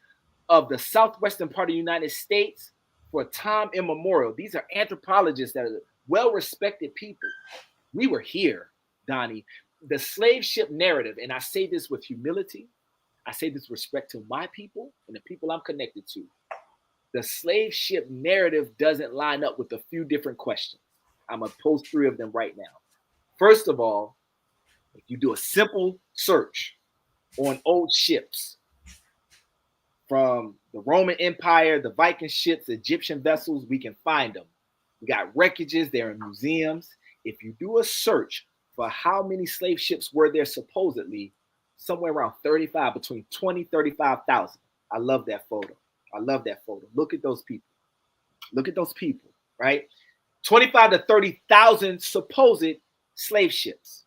[SPEAKER 3] of the southwestern part of the United States for time immemorial. These are anthropologists that are well-respected people. We were here, Donnie. The slave ship narrative, and I say this with humility, I say this with respect to my people and the people I'm connected to. The slave ship narrative doesn't line up with a few different questions. I'm going to post 3 of them right now. First of all, if you do a simple search on old ships from the Roman Empire, the Viking ships, Egyptian vessels, we can find them. We got wreckages, they're in museums. If you do a search for how many slave ships were there supposedly, somewhere around 35, between 20, 35,000. I love that photo. I love that photo. Look at those people. Look at those people, right? 25 to 30,000 supposed slave ships.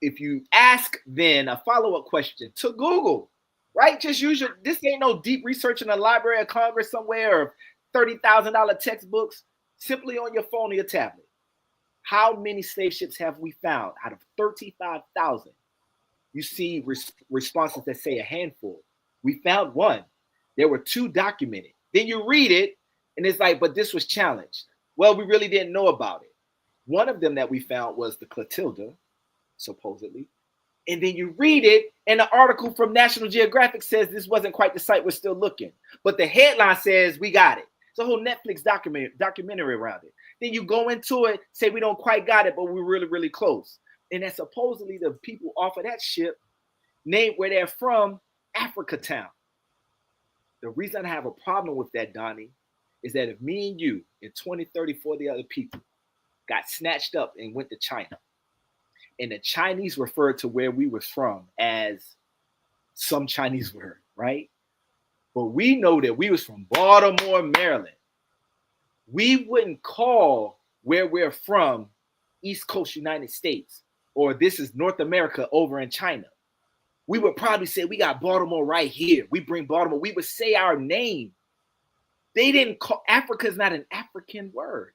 [SPEAKER 3] If you ask then a follow-up question to Google, right? Just use your, this ain't no deep research in the Library of Congress somewhere or $30,000 textbooks, simply on your phone or your tablet. How many slave ships have we found out of 35,000? You see responses that say a handful. We found 1. There were 2 documented. Then you read it, and it's like, but this was challenged. Well, we really didn't know about it. One of them that we found was the Clotilda, supposedly. And then you read it, and the article from National Geographic says this wasn't quite the site, we're still looking. But the headline says we got it. It's a whole Netflix documentary around it. Then you go into it, say we don't quite got it, but we're really, really close. And then supposedly the people off of that ship named where they're from, Africa Town. The reason I have a problem with that, Donnie, is that if me and you and 20, 30, 40 other people got snatched up and went to China, and the Chinese referred to where we were from as some Chinese word, right? But we know that we was from Baltimore, Maryland. We wouldn't call where we're from East Coast United States, or this is North America over in China. We would probably say we got Baltimore right here. We bring Baltimore. We would say our name. They didn't call, Africa is not an African word.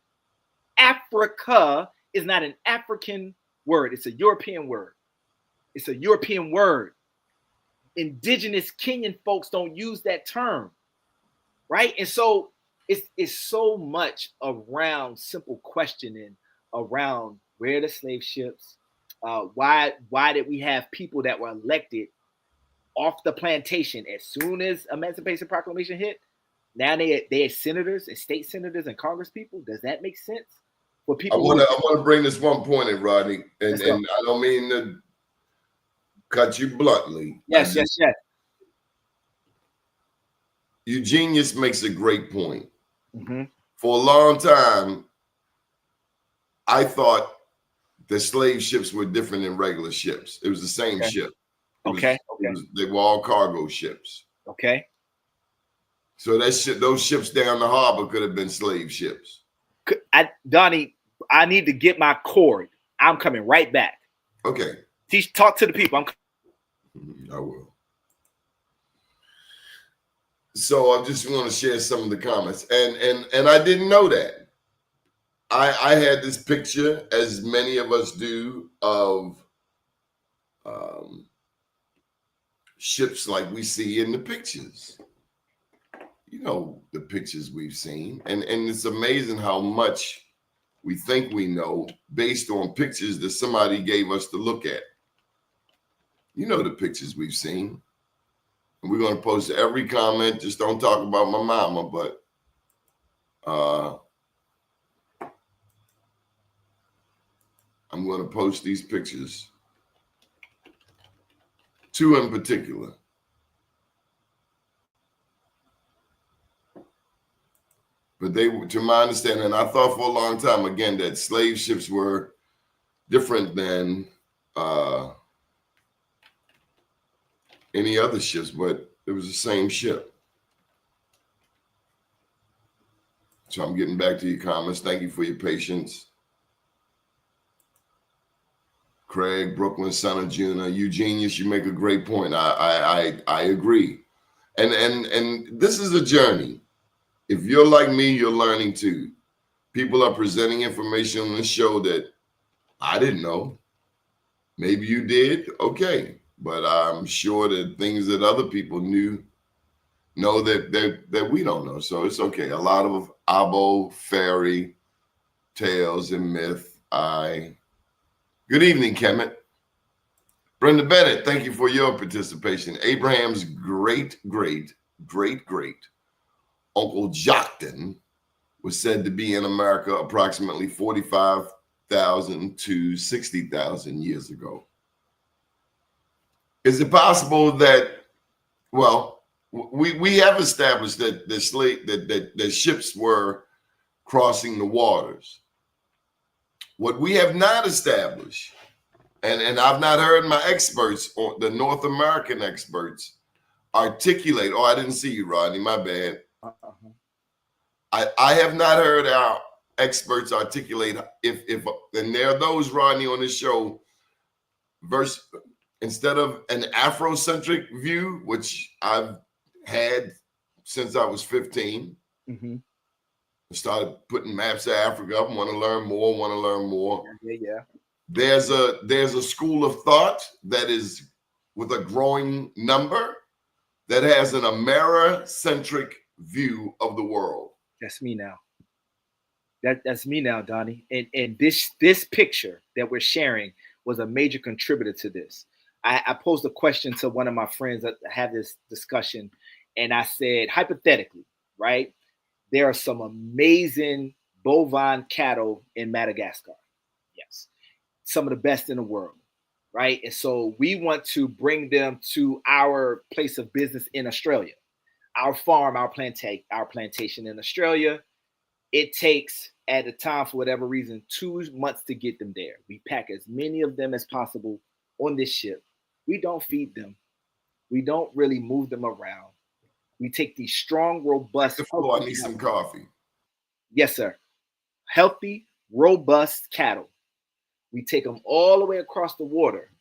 [SPEAKER 3] Africa is not an African word. It's a European word. It's a European word. Indigenous Kenyan folks don't use that term, right? And so it's so much around simple questioning around where the slave ships, why did we have people that were elected off the plantation as soon as Emancipation Proclamation hit? Now they are senators and state senators and Congress people. Does that make sense? For people,
[SPEAKER 2] I want to bring this one point in, Rodney, and I don't mean to cut you bluntly.
[SPEAKER 3] Yes.
[SPEAKER 2] Eugenius makes a great point.
[SPEAKER 3] Mm-hmm.
[SPEAKER 2] For a long time, I thought the slave ships were different than regular ships. It was the same ship. They were all cargo ships.
[SPEAKER 3] Okay.
[SPEAKER 2] So those ships down the harbor could have been slave ships.
[SPEAKER 3] Donnie, I need to get my cord. I'm coming right back.
[SPEAKER 2] Okay.
[SPEAKER 3] Talk to the people.
[SPEAKER 2] I will. So I just want to share some of the comments, and I didn't know that. I had this picture, as many of us do, of ships like we see in the pictures. You know, the pictures we've seen, and it's amazing how much we think we know based on pictures that somebody gave us to look at. You know the pictures we've seen. And we're going to post every comment. Just don't talk about my mama, but I'm going to post these pictures. 2 in particular. But they, to my understanding, I thought for a long time, again, that slave ships were different than any other ships, but it was the same ship. So I'm getting back to your comments. Thank you for your patience. Craig, Brooklyn, son of Juna, Eugenius, you make a great point. I agree. And this is a journey. If you're like me, you're learning too. People are presenting information on the show that I didn't know. Maybe you did. Okay. But I'm sure that things that other people know that we don't know. So it's okay. A lot of Abo, fairy tales and myth. Good evening, Kemet. Brenda Bennett, thank you for your participation. Abraham's great Uncle Joktan was said to be in America approximately 45,000 to 60,000 years ago. Is it possible that, well, we have established that the ships were crossing the waters. What we have not established, and I've not heard my experts, or the North American experts, articulate. Oh, I didn't see you, Rodney. My bad. I have not heard our experts articulate if and there are those, Rodney, on this show, instead of an Afrocentric view, which I've had since I was 15. Mm-hmm. I started putting maps of Africa up, want to learn more.
[SPEAKER 3] Yeah.
[SPEAKER 2] There's a school of thought that is with a growing number that has an Americentric view of the world.
[SPEAKER 3] That's me now. That's me now, Donnie. And this picture that we're sharing was a major contributor to this. I posed a question to one of my friends that had this discussion, and I said, hypothetically, right? There are some amazing bovine cattle in Madagascar. Yes. Some of the best in the world, right? And so we want to bring them to our place of business in Australia. Our farm, our plantation in Australia. It takes, at the time, for whatever reason, 2 months to get them there. We pack as many of them as possible on this ship. We don't feed them. We don't really move them around. We take these strong, robust.
[SPEAKER 2] I need some coffee.
[SPEAKER 3] Yes, sir. Healthy, robust cattle. We take them all the way across the water.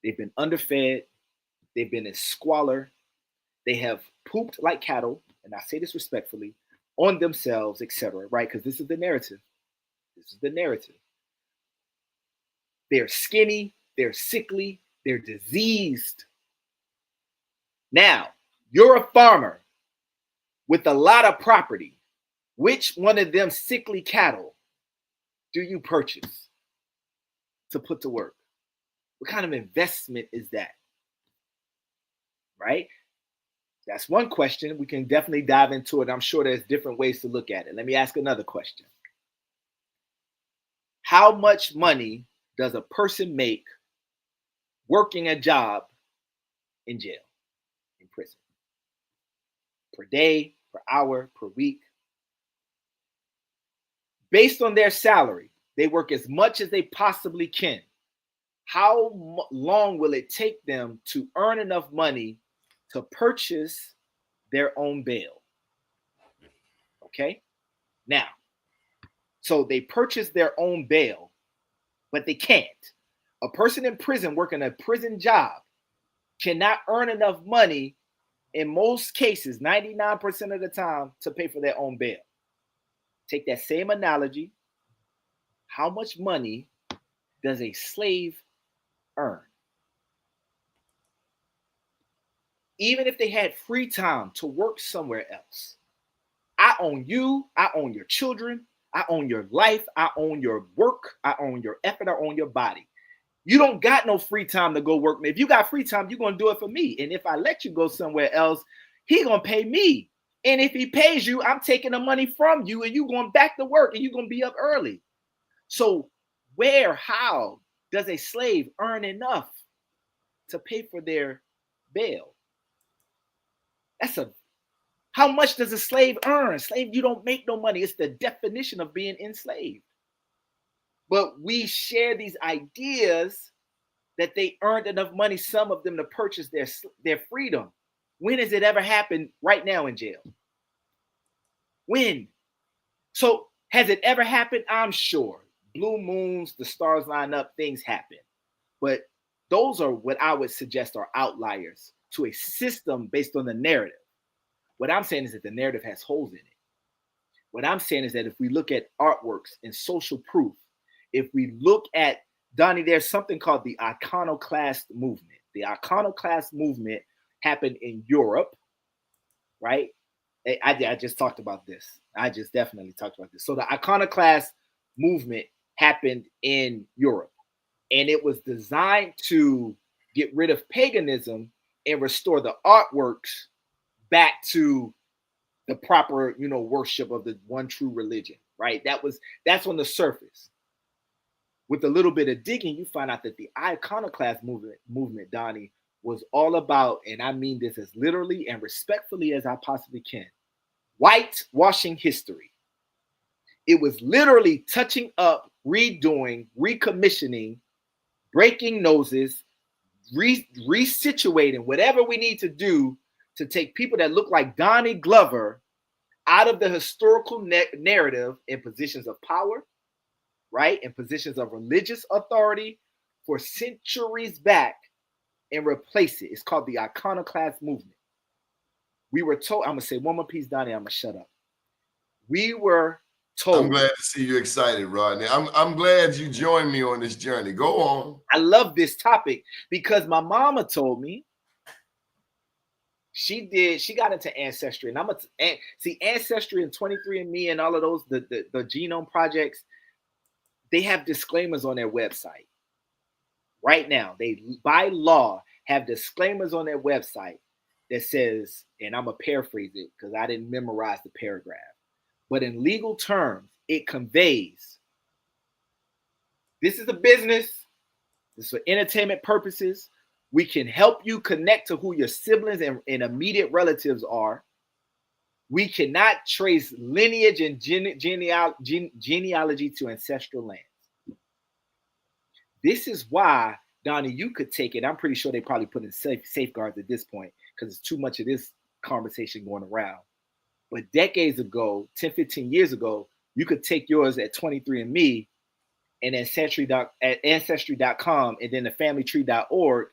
[SPEAKER 3] They've been underfed. They've been in squalor. They have pooped like cattle, and I say this respectfully, on themselves, etc. Right? Because this is the narrative. They're skinny. They're sickly. They're diseased. Now, you're a farmer with a lot of property. Which one of them sickly cattle do you purchase to put to work? What kind of investment is that? Right? That's one question. We can definitely dive into it. I'm sure there's different ways to look at it. Let me ask another question. How much money does a person make working a job in jail, in prison. Per day, per hour, per week. Based on their salary, they work as much as they possibly can. How long will it take them to earn enough money to purchase their own bail? Okay? Now, so they purchase their own bail, but they can't. A person in prison working a prison job cannot earn enough money in most cases, 99% of the time, to pay for their own bail. Take that same analogy. How much money does a slave earn? Even if they had free time to work somewhere else. I own you, I own your children, I own your life, I own your work, I own your effort, I own your body. You don't got no free time to go work. If you got free time, you're going to do it for me. And if I let you go somewhere else, he going to pay me. And if he pays you, I'm taking the money from you and you going back to work and you're going to be up early. So how does a slave earn enough to pay for their bail? How much does a slave earn? Slave, you don't make no money. It's the definition of being enslaved. But we share these ideas that they earned enough money, some of them, to purchase their freedom. When has it ever happened right now in jail? When? So has it ever happened? I'm sure. Blue moons, the stars line up, things happen. But those are what I would suggest are outliers to a system based on the narrative. What I'm saying is that the narrative has holes in it. What I'm saying is that if we look at artworks and social proof, if we look at, Donnie, there's something called the iconoclast movement. The iconoclast movement happened in Europe, right? I just talked about this. I just definitely talked about this. So the iconoclast movement happened in Europe, and it was designed to get rid of paganism and restore the artworks back to the proper, worship of the one true religion, right? That's on the surface. With a little bit of digging, you find out that the iconoclast movement, Donnie, was all about, and I mean this as literally and respectfully as I possibly can, whitewashing history. It was literally touching up, redoing, recommissioning, breaking noses, resituating, whatever we need to do to take people that look like Donnie Glover out of the historical narrative in positions of power, right? In positions of religious authority for centuries back, and replace it. It's called the iconoclast movement. We were told, I'm going to say one more piece, Donnie, I'm going to shut up. We were told.
[SPEAKER 2] I'm glad to see you excited, Rodney. I'm glad you joined me on this journey. Go on.
[SPEAKER 3] I love this topic because my mama told me she got into Ancestry. And see Ancestry and 23andMe and all of those, the genome projects, they have disclaimers on their website. Right now, they, by law, have disclaimers on their website that says, and I'm going to paraphrase it because I didn't memorize the paragraph, but in legal terms, it conveys, this is a business, this is for entertainment purposes. We can help you connect to who your siblings and immediate relatives are. We cannot trace lineage and genealogy to ancestral lands. This is why, Donnie, you could take it. I'm pretty sure they probably put in safeguards at this point because it's too much of this conversation going around. But decades ago, 10, 15 years ago, you could take yours at 23andMe and Ancestry.com and then the familytree.org.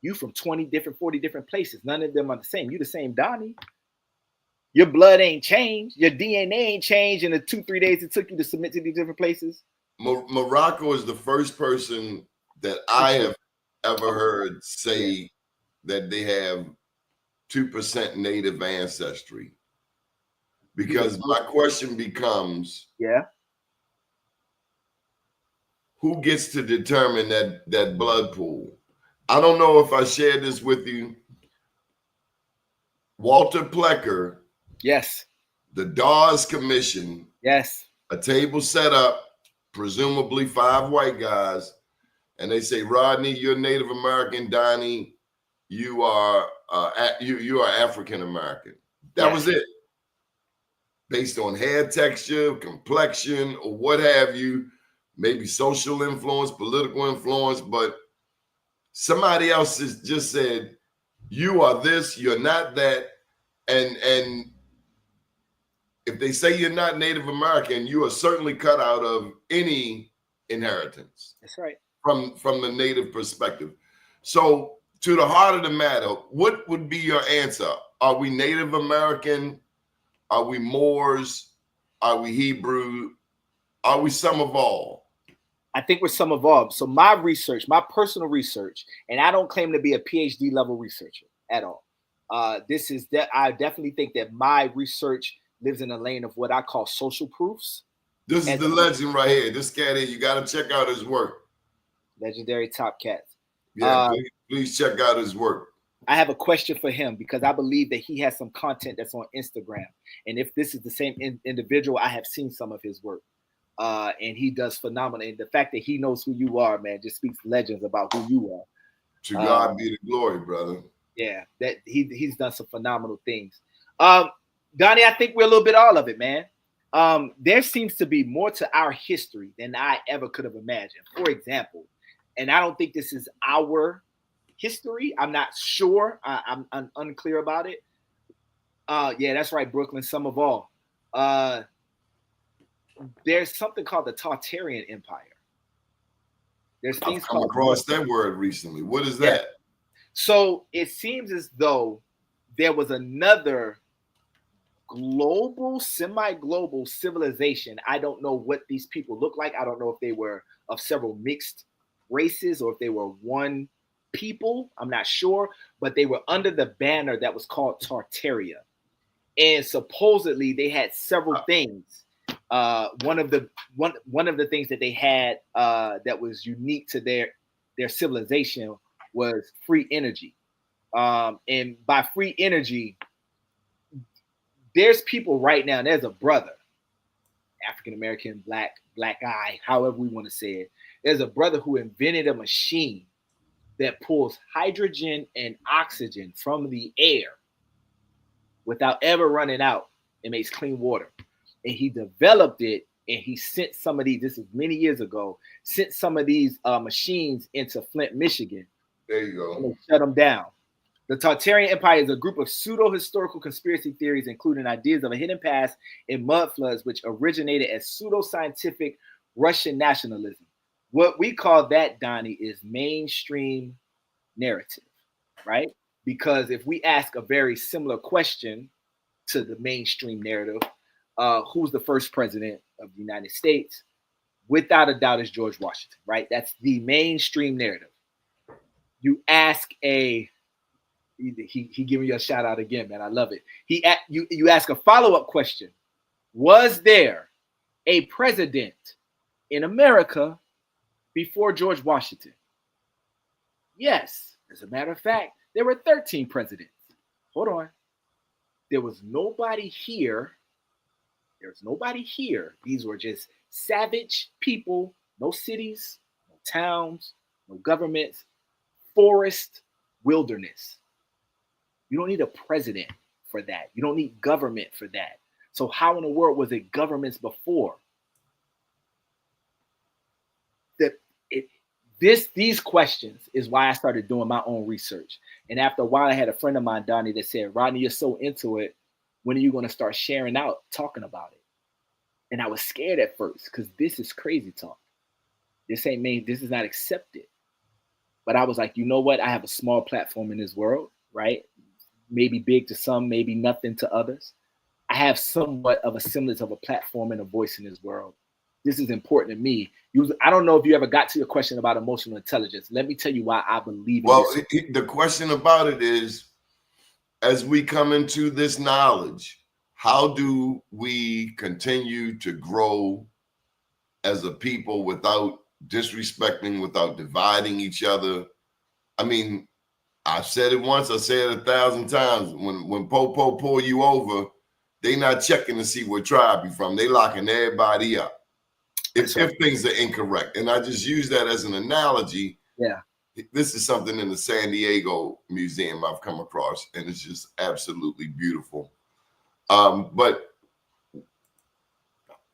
[SPEAKER 3] You from 40 different places. None of them are the same. You the same Donnie. Your blood ain't changed. Your DNA ain't changed in the 2-3 days it took you to submit to these different places.
[SPEAKER 2] Morocco is the first person that I have ever heard say that they have 2% native ancestry. Because my question becomes, who gets to determine that blood pool? I don't know if I shared this with you. Walter Plecker, the Dawes Commission, a table set up, presumably 5 white guys, and they say, Rodney, you're Native American. Donnie, you are you are African American. That was it. Based on hair texture, complexion, or what have you, maybe social influence, political influence, but somebody else has just said, you are this, you're not that. And if they say you're not Native American, you are certainly cut out of any inheritance.
[SPEAKER 3] That's right.
[SPEAKER 2] From the Native perspective. So to the heart of the matter, what would be your answer? Are we Native American? Are we Moors? Are we Hebrew? Are we some of all?
[SPEAKER 3] I think we're some of all. So my research, my personal research, and I don't claim to be a PhD level researcher at all. This is that I definitely think that my research lives in a lane of what I call social proofs.
[SPEAKER 2] This is the legend right here. This cat here, you got to check out his work.
[SPEAKER 3] Legendary Top Cats.
[SPEAKER 2] Yeah, please check out his work.
[SPEAKER 3] I have a question for him because I believe that he has some content that's on Instagram. And if this is the same individual, I have seen some of his work. And he does phenomenal. And the fact that he knows who you are, man, just speaks legends about who you are.
[SPEAKER 2] To God be the glory, brother.
[SPEAKER 3] Yeah, that he's done some phenomenal things. Donnie, I think we're a little bit all of it, man. There seems to be more to our history than I ever could have imagined. For example, and I don't think this is our history. I'm not sure. I'm unclear about it. Yeah, that's right, Brooklyn, some of all. There's something called the Tartarian Empire. There's things
[SPEAKER 2] I've come across that word recently. What is that?
[SPEAKER 3] So it seems as though there was another global, semi-global civilization. I don't know what these people look like. I don't know if they were of several mixed races or if they were one people. I'm not sure, but they were under the banner that was called Tartaria. And supposedly they had several things. One of the things that they had that was unique to their civilization was free energy. And by free energy, there's people right now, there's a brother, African-American, black guy, however we want to say it. There's a brother who invented a machine that pulls hydrogen and oxygen from the air without ever running out and makes clean water. And he developed it, and he sent some of these, this is many years ago, sent some of these machines into Flint, Michigan.
[SPEAKER 2] There you go.
[SPEAKER 3] And they shut them down. The Tartarian Empire is a group of pseudo-historical conspiracy theories, including ideas of a hidden past and mud floods, which originated as pseudo-scientific Russian nationalism. What we call that, Donnie, is mainstream narrative, right? Because if we ask a very similar question to the mainstream narrative, who's the first president of the United States? Without a doubt, is George Washington, right? That's the mainstream narrative. You ask he giving you a shout out again, man. I love it. You ask a follow-up question. Was there a president in America before George Washington? Yes. As a matter of fact, there were 13 presidents. Hold on. There was nobody here. There's nobody here. These were just savage people, no cities, no towns, no governments, forest, wilderness. You don't need a president for that. You don't need government for that. So how in the world was it governments before? These questions is why I started doing my own research. And after a while, I had a friend of mine, Donnie, that said, Rodney, you're so into it. When are you going to start sharing out, talking about it? And I was scared at first because this is crazy talk. This is not accepted. But I was like, you know what? I have a small platform in this world, right? Maybe big to some, maybe nothing to others. I have somewhat of a semblance of a platform and a voice in this world. This is important to me. I don't know if you ever got to your question about emotional intelligence. Let me tell you why I believe in this.
[SPEAKER 2] The question about it is, as we come into this knowledge, how do we continue to grow as a people without disrespecting, without dividing each other? I mean, I've said it once, I said it 1,000 times. When Popo pull you over, they not checking to see what tribe you from. They locking everybody up. if things are incorrect. And I just use that as an analogy.
[SPEAKER 3] Yeah.
[SPEAKER 2] This is something in the San Diego Museum I've come across, and it's just absolutely beautiful. But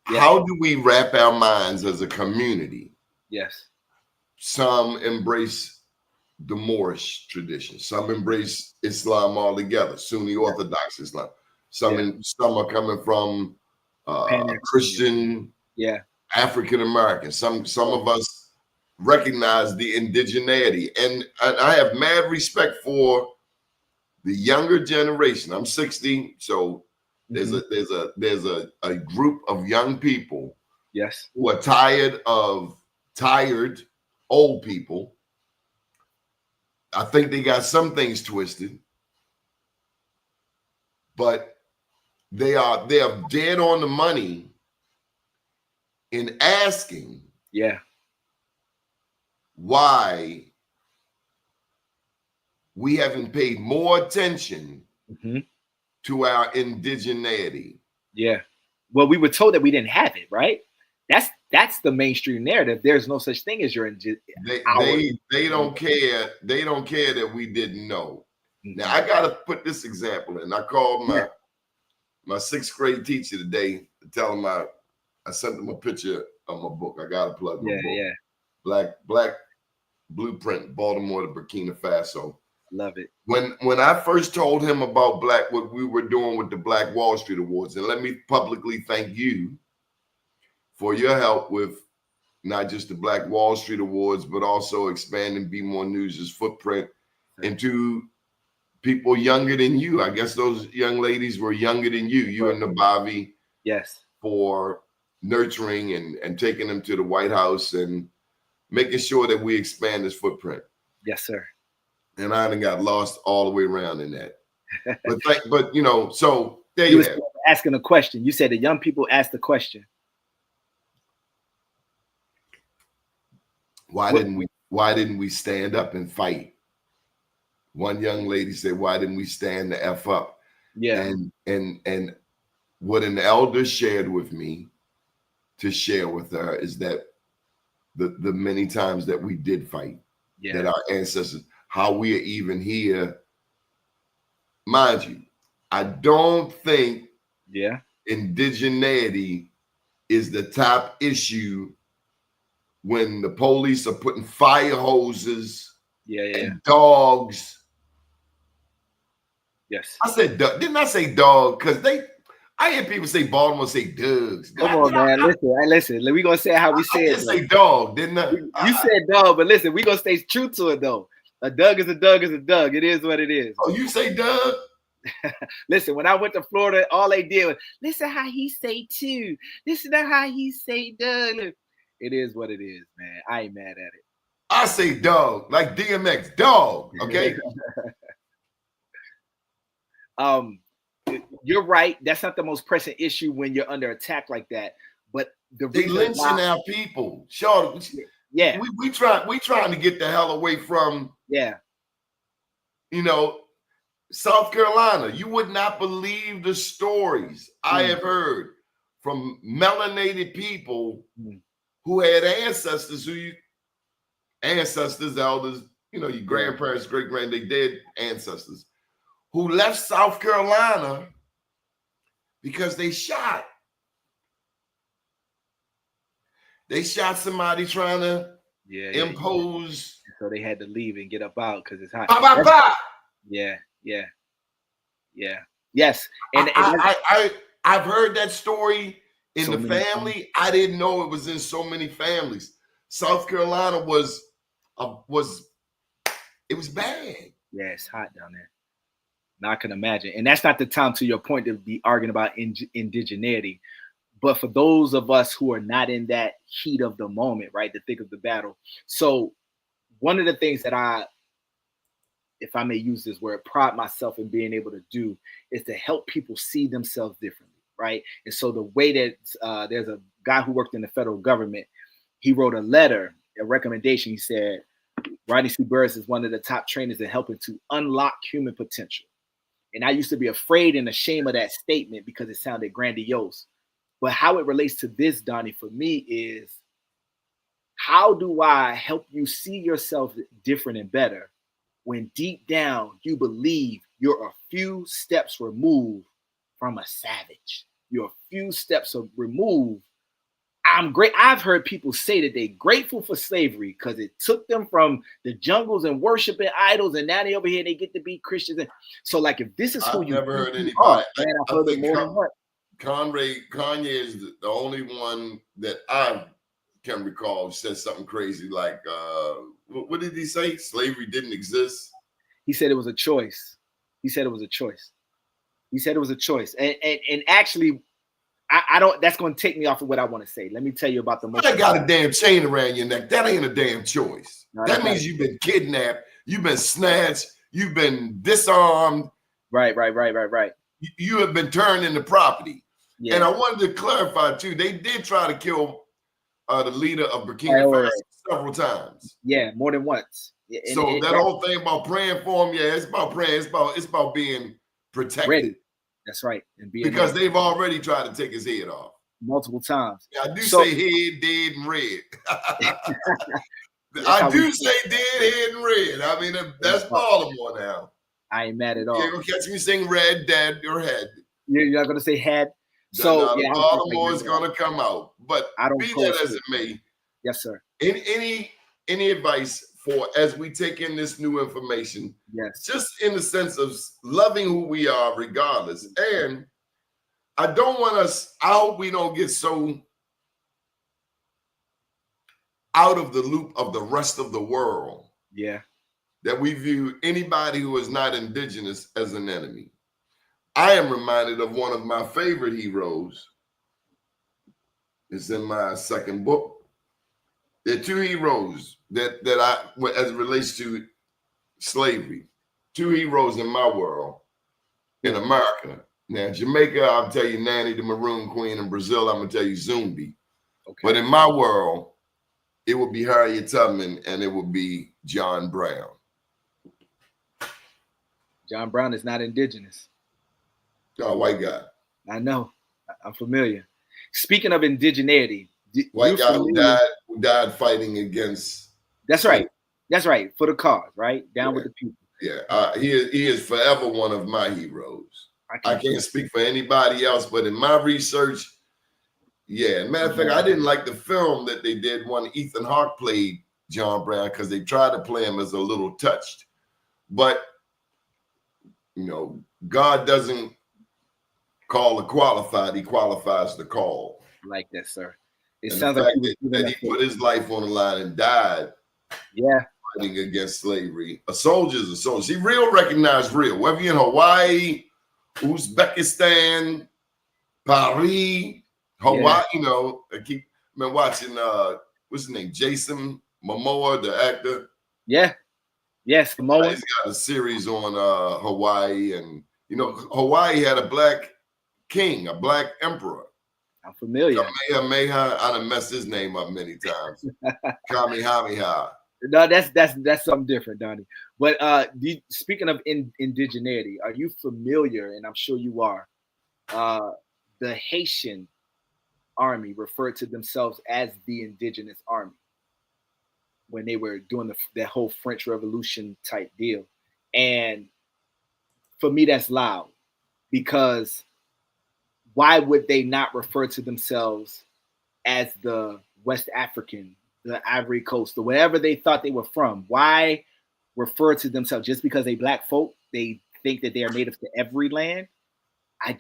[SPEAKER 2] how do we wrap our minds as a community?
[SPEAKER 3] Yes.
[SPEAKER 2] Some embrace the Moorish tradition. Some embrace Islam altogether, Sunni Orthodox Islam. Some are coming from Christian, African American. Some of us recognize the indigeneity, and I have mad respect for the younger generation. I'm 60, so there's a group of young people, who are tired old people. I think they got some things twisted, but they are dead on the money in asking why we haven't paid more attention to our indigeneity.
[SPEAKER 3] Yeah. Well, we were told that we didn't have it, right? That's the mainstream narrative. There's no such thing as your
[SPEAKER 2] they don't care. They don't care that we didn't know. Now I gotta put this example in. I called my 6th grade teacher today to tell him I sent him a picture of my book. I gotta plug my book. Black Blueprint, Baltimore to Burkina Faso.
[SPEAKER 3] Love it.
[SPEAKER 2] When I first told him about what we were doing with the Black Wall Street Awards, and let me publicly thank you for your help with not just the Black Wall Street Awards, but also expanding Be More News' footprint into people younger than you. I guess those young ladies were younger than you and Nabavi.
[SPEAKER 3] Yes.
[SPEAKER 2] For nurturing and taking them to the White House and making sure that we expand this footprint.
[SPEAKER 3] Yes, sir.
[SPEAKER 2] And I done got lost all the way around in that. But you know, so there you have it.
[SPEAKER 3] Asking a question. You said the young people asked the question.
[SPEAKER 2] Why didn't we stand up and fight? One young lady said, why didn't we stand the F up?
[SPEAKER 3] Yeah.
[SPEAKER 2] And what an elder shared with me to share with her is that the many times that we did fight, that our ancestors, how we are even here. Mind you, I don't think indigeneity is the top issue when the police are putting fire hoses and dogs.
[SPEAKER 3] Yes.
[SPEAKER 2] I said, didn't I say dog? Because I hear people say Baltimore say dogs.
[SPEAKER 3] Come on, man. Listen. We gonna say how we say it.
[SPEAKER 2] I say dog, didn't I?
[SPEAKER 3] You said dog, but listen, we gonna stay true to it though. A Doug is a Doug is a Doug. It is what it is.
[SPEAKER 2] Oh, you say Doug?
[SPEAKER 3] Listen, when I went to Florida, all they did was listen how he say two. Listen to how he say Doug. It is what it is, man. I ain't mad at it.
[SPEAKER 2] I say dog, like DMX, dog. Okay.
[SPEAKER 3] You're right. That's not the most pressing issue when you're under attack like that. But
[SPEAKER 2] they lynching our people. Sure.
[SPEAKER 3] Yeah.
[SPEAKER 2] We trying to get the hell away from you know, South Carolina. You would not believe the stories I have heard from melanated people who had ancestors, elders, you know, your grandparents, great-grand, they dead ancestors, who left South Carolina because they shot. They shot somebody trying to impose.
[SPEAKER 3] So they had to leave and get up out because it's hot. Yeah. Yes. And
[SPEAKER 2] I've heard that story in the family. I didn't know it was in so many families. South Carolina was bad.
[SPEAKER 3] Yeah, it's hot down there. Now I can imagine. And that's not the time, to your point, to be arguing about indigeneity. But for those of us who are not in that heat of the moment, right, the thick of the battle. So one of the things that I, if I may use this word, pride myself in being able to do is to help people see themselves differently, right? And so the way that there's a guy who worked in the federal government, he wrote a letter, a recommendation. He said, Rodney C. Burris is one of the top trainers in helping to unlock human potential. And I used to be afraid and ashamed of that statement because it sounded grandiose. But how it relates to this, Donnie, for me is, how do I help you see yourself different and better when deep down you believe you're a few steps removed from a savage? You're a few steps removed. I'm great. I've heard people say that they're grateful for slavery because it took them from the jungles and worshiping idols, and now they over here, they get to be Christians. And so, like, if this is who
[SPEAKER 2] I've
[SPEAKER 3] you
[SPEAKER 2] never heard anybody.
[SPEAKER 3] man, I've heard it more than one.
[SPEAKER 2] Kanye is the only one that I can recall said something crazy like, what did he say? Slavery didn't exist.
[SPEAKER 3] He said it was a choice. He said it was a choice. He said it was a choice. And actually, I don't. That's going to take me off of what I want to say. Let me tell you about the most.
[SPEAKER 2] I got a damn chain around your neck. That ain't a damn choice.
[SPEAKER 3] No,
[SPEAKER 2] that means you've been kidnapped. You've been snatched. You've been disarmed.
[SPEAKER 3] Right.
[SPEAKER 2] You have been turned into property.
[SPEAKER 3] Yeah.
[SPEAKER 2] And I wanted to clarify too. They did try to kill the leader of Burkina Faso several times.
[SPEAKER 3] Yeah, more than once.
[SPEAKER 2] So that whole thing about praying for him, yeah, it's about praying. It's about being protected.
[SPEAKER 3] Ready. That's right. And
[SPEAKER 2] because they've already tried to take his head off
[SPEAKER 3] multiple times.
[SPEAKER 2] Yeah, I do say head, dead, and red. I do say dead, head, and red. I mean, that's Baltimore now.
[SPEAKER 3] I ain't mad at all.
[SPEAKER 2] You're gonna catch me saying red, dead, or head.
[SPEAKER 3] You're not gonna say head. So
[SPEAKER 2] yeah, Baltimore is gonna come out. But
[SPEAKER 3] I don't
[SPEAKER 2] be that as it may.
[SPEAKER 3] Yes, sir.
[SPEAKER 2] Any advice for as we take in this new information?
[SPEAKER 3] Yes.
[SPEAKER 2] Just in the sense of loving who we are regardless. And I don't want us out. We don't get so out of the loop of the rest of the world.
[SPEAKER 3] Yeah.
[SPEAKER 2] That we view anybody who is not indigenous as an enemy. I am reminded of one of my favorite heroes. It's in my second book. There are two heroes that I, as it relates to slavery, two heroes in my world, in America. Now, Jamaica, I'll tell you Nanny the Maroon Queen. In Brazil, I'm going to tell you Zumbi. Okay. But in my world, it would be Harriet Tubman and it would be John Brown.
[SPEAKER 3] John Brown is not indigenous.
[SPEAKER 2] Oh, white guy.
[SPEAKER 3] I know. I'm familiar. Speaking of indigeneity,
[SPEAKER 2] white guy who died fighting against.
[SPEAKER 3] That's right. That's right. For the cause, right? Down with the people.
[SPEAKER 2] Yeah. He is forever one of my heroes. I can't speak for anybody else, but in my research, yeah. Matter of fact, I didn't like the film that they did when Ethan Hawke played John Brown because they tried to play him as a little touched. But, you know, God doesn't call the qualified, he qualifies the call.
[SPEAKER 3] I like that, sir. It
[SPEAKER 2] and
[SPEAKER 3] sounds like
[SPEAKER 2] he put his life on the line and died.
[SPEAKER 3] Yeah.
[SPEAKER 2] Fighting against slavery. A soldier's a soldier. See, real recognized real. Whether you're in Hawaii, Uzbekistan, Paris, Hawaii, you know, I've been watching what's his name? Jason Momoa, the actor.
[SPEAKER 3] Yeah. Yes, Momoa.
[SPEAKER 2] He's got a series on Hawaii, and you know, Hawaii had a black king, a black emperor.
[SPEAKER 3] I'm familiar.
[SPEAKER 2] Kamehameha, I done messed his name up many times. Kamehameha.
[SPEAKER 3] No, that's something different, Donnie. But speaking of indigeneity, are you familiar, and I'm sure you are, the Haitian army referred to themselves as the indigenous army when they were doing that whole French Revolution type deal. And for me, that's loud, because why would they not refer to themselves as the West African, the Ivory Coast, or wherever they thought they were from? Why refer to themselves just because they black folk? They think that they are native to every land. I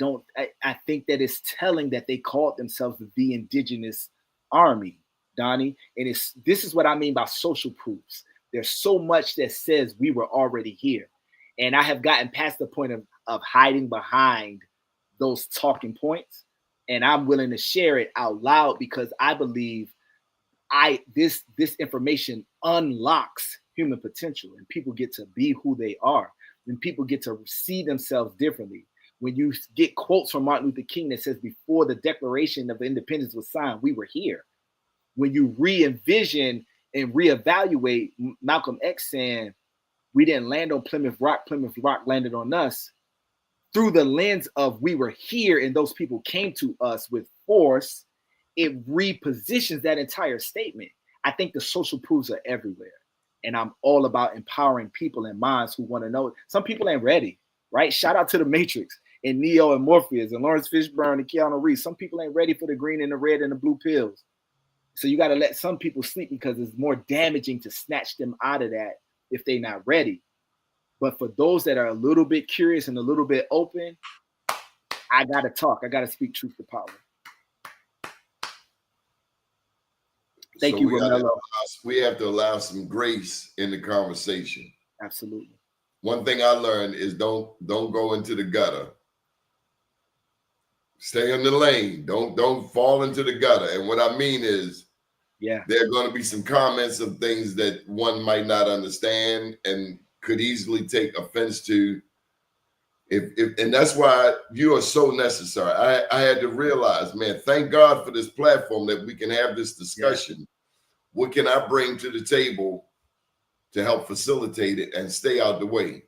[SPEAKER 3] think that it's telling that they called themselves the indigenous army, Donnie. And this is what I mean by social proofs. There's so much that says we were already here. And I have gotten past the point of hiding behind those talking points. And I'm willing to share it out loud because I believe this information unlocks human potential, and people get to be who they are, and people get to see themselves differently. When you get quotes from Martin Luther King that says, before the Declaration of Independence was signed, we were here. When you re-envision and reevaluate Malcolm X saying, we didn't land on Plymouth Rock landed on us. through the lens of we were here and those people came to us with force, it repositions that entire statement. I think the social proofs are everywhere. And I'm all about empowering people and minds who want to know. Some people ain't ready, right? Shout out to the Matrix and Neo and Morpheus and Lawrence Fishburne and Keanu Reeves. Some people ain't ready for the green and the red and the blue pills. So you got to let some people sleep because it's more damaging to snatch them out of that if they're not ready. But for those that are a little bit curious and a little bit open, I got to talk. I got to speak truth to power. Thank you, Romello.
[SPEAKER 2] We have to allow some grace in the conversation.
[SPEAKER 3] Absolutely.
[SPEAKER 2] One thing I learned is don't go into the gutter. Stay in the lane. Don't fall into the gutter. And what I mean is, there are going to be some comments of things that one might not understand and could easily take offense to. And that's why you are so necessary. I had to realize, man, thank God for this platform that we can have this discussion. Yeah. What can I bring to the table to help facilitate it and stay out the way?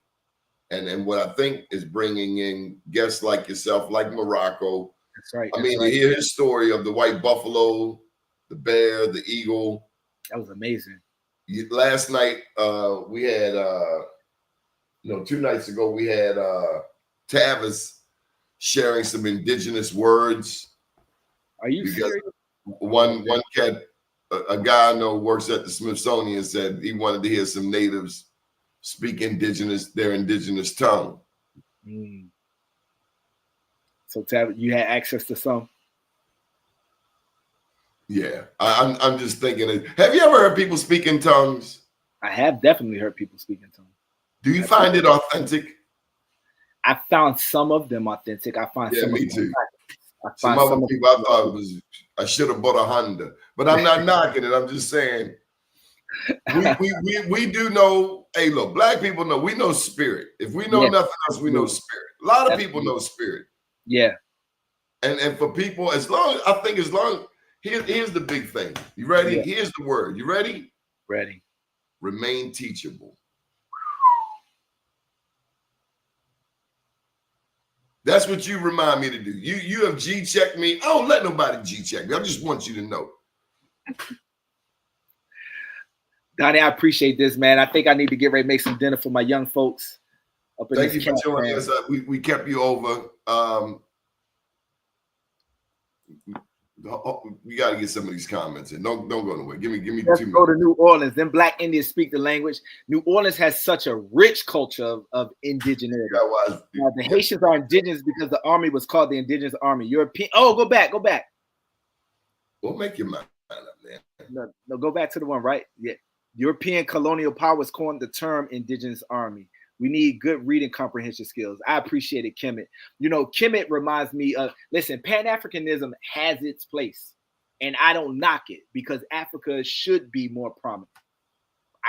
[SPEAKER 2] And what I think is bringing in guests like yourself, like Morocco.
[SPEAKER 3] That's right.
[SPEAKER 2] I mean, to hear his story of the white buffalo, the bear, the eagle.
[SPEAKER 3] That was amazing.
[SPEAKER 2] Last night, we had, 2 nights ago, we had Tavis sharing some indigenous words.
[SPEAKER 3] Are you serious?
[SPEAKER 2] One cat, a guy I know works at the Smithsonian, said he wanted to hear some natives speak their indigenous tongue.
[SPEAKER 3] Mm. So Tavis, you had access to some?
[SPEAKER 2] Yeah, I'm just thinking. Have you ever heard people speak in tongues?
[SPEAKER 3] I have definitely heard people speak in tongues.
[SPEAKER 2] Do you find it authentic?
[SPEAKER 3] I found some of them authentic. I find some
[SPEAKER 2] me
[SPEAKER 3] of them
[SPEAKER 2] too. Some other people I thought I should have bought a Honda, but I'm not knocking it. I'm just saying we do know. Hey, look, black people know. We know spirit. If we know nothing else, we know spirit. A lot of people know spirit.
[SPEAKER 3] Yeah.
[SPEAKER 2] And for people, as long here's the big thing. You ready? Yeah. Here's the word. You ready?
[SPEAKER 3] Ready.
[SPEAKER 2] Remain teachable. That's what you remind me to do. You have G-checked me. I don't let nobody G-check me. I just want you to know.
[SPEAKER 3] Donnie, I appreciate this, man. I think I need to get ready to make some dinner for my young folks.
[SPEAKER 2] Thank you for joining us. We kept you over. We got to get some of these comments in. Don't go nowhere. Give me
[SPEAKER 3] Let's
[SPEAKER 2] 2 minutes.
[SPEAKER 3] Go to New Orleans. Then Black Indians speak the language. New Orleans has such a rich culture of indigenous. The Haitians are indigenous because the army was called the Indigenous Army. European. Oh, go back.
[SPEAKER 2] We'll make your mind up, man.
[SPEAKER 3] No, go back to the one, right? Yeah. European colonial powers coined the term Indigenous Army. We need good reading comprehension skills. I appreciate it, Kemet. Kemet reminds me of, listen, Pan-Africanism has its place. And I don't knock it because Africa should be more prominent.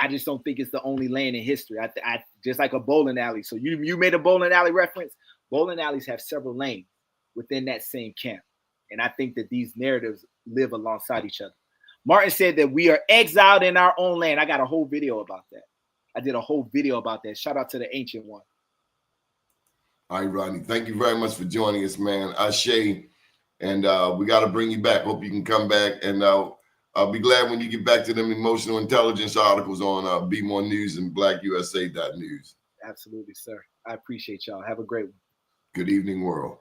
[SPEAKER 3] I just don't think it's the only land in history. I just like a bowling alley. So you made a bowling alley reference. Bowling alleys have several lanes within that same camp. And I think that these narratives live alongside each other. Martin said that we are exiled in our own land. I got a whole video about that. I did a whole video about that. Shout out to the ancient one.
[SPEAKER 2] All right, Rodney. Thank you very much for joining us, man. Ashe. And we got to bring you back. Hope you can come back. And I'll be glad when you get back to them emotional intelligence articles on Be More News and blackusa.news.
[SPEAKER 3] Absolutely, sir. I appreciate y'all. Have a great one.
[SPEAKER 2] Good evening, world.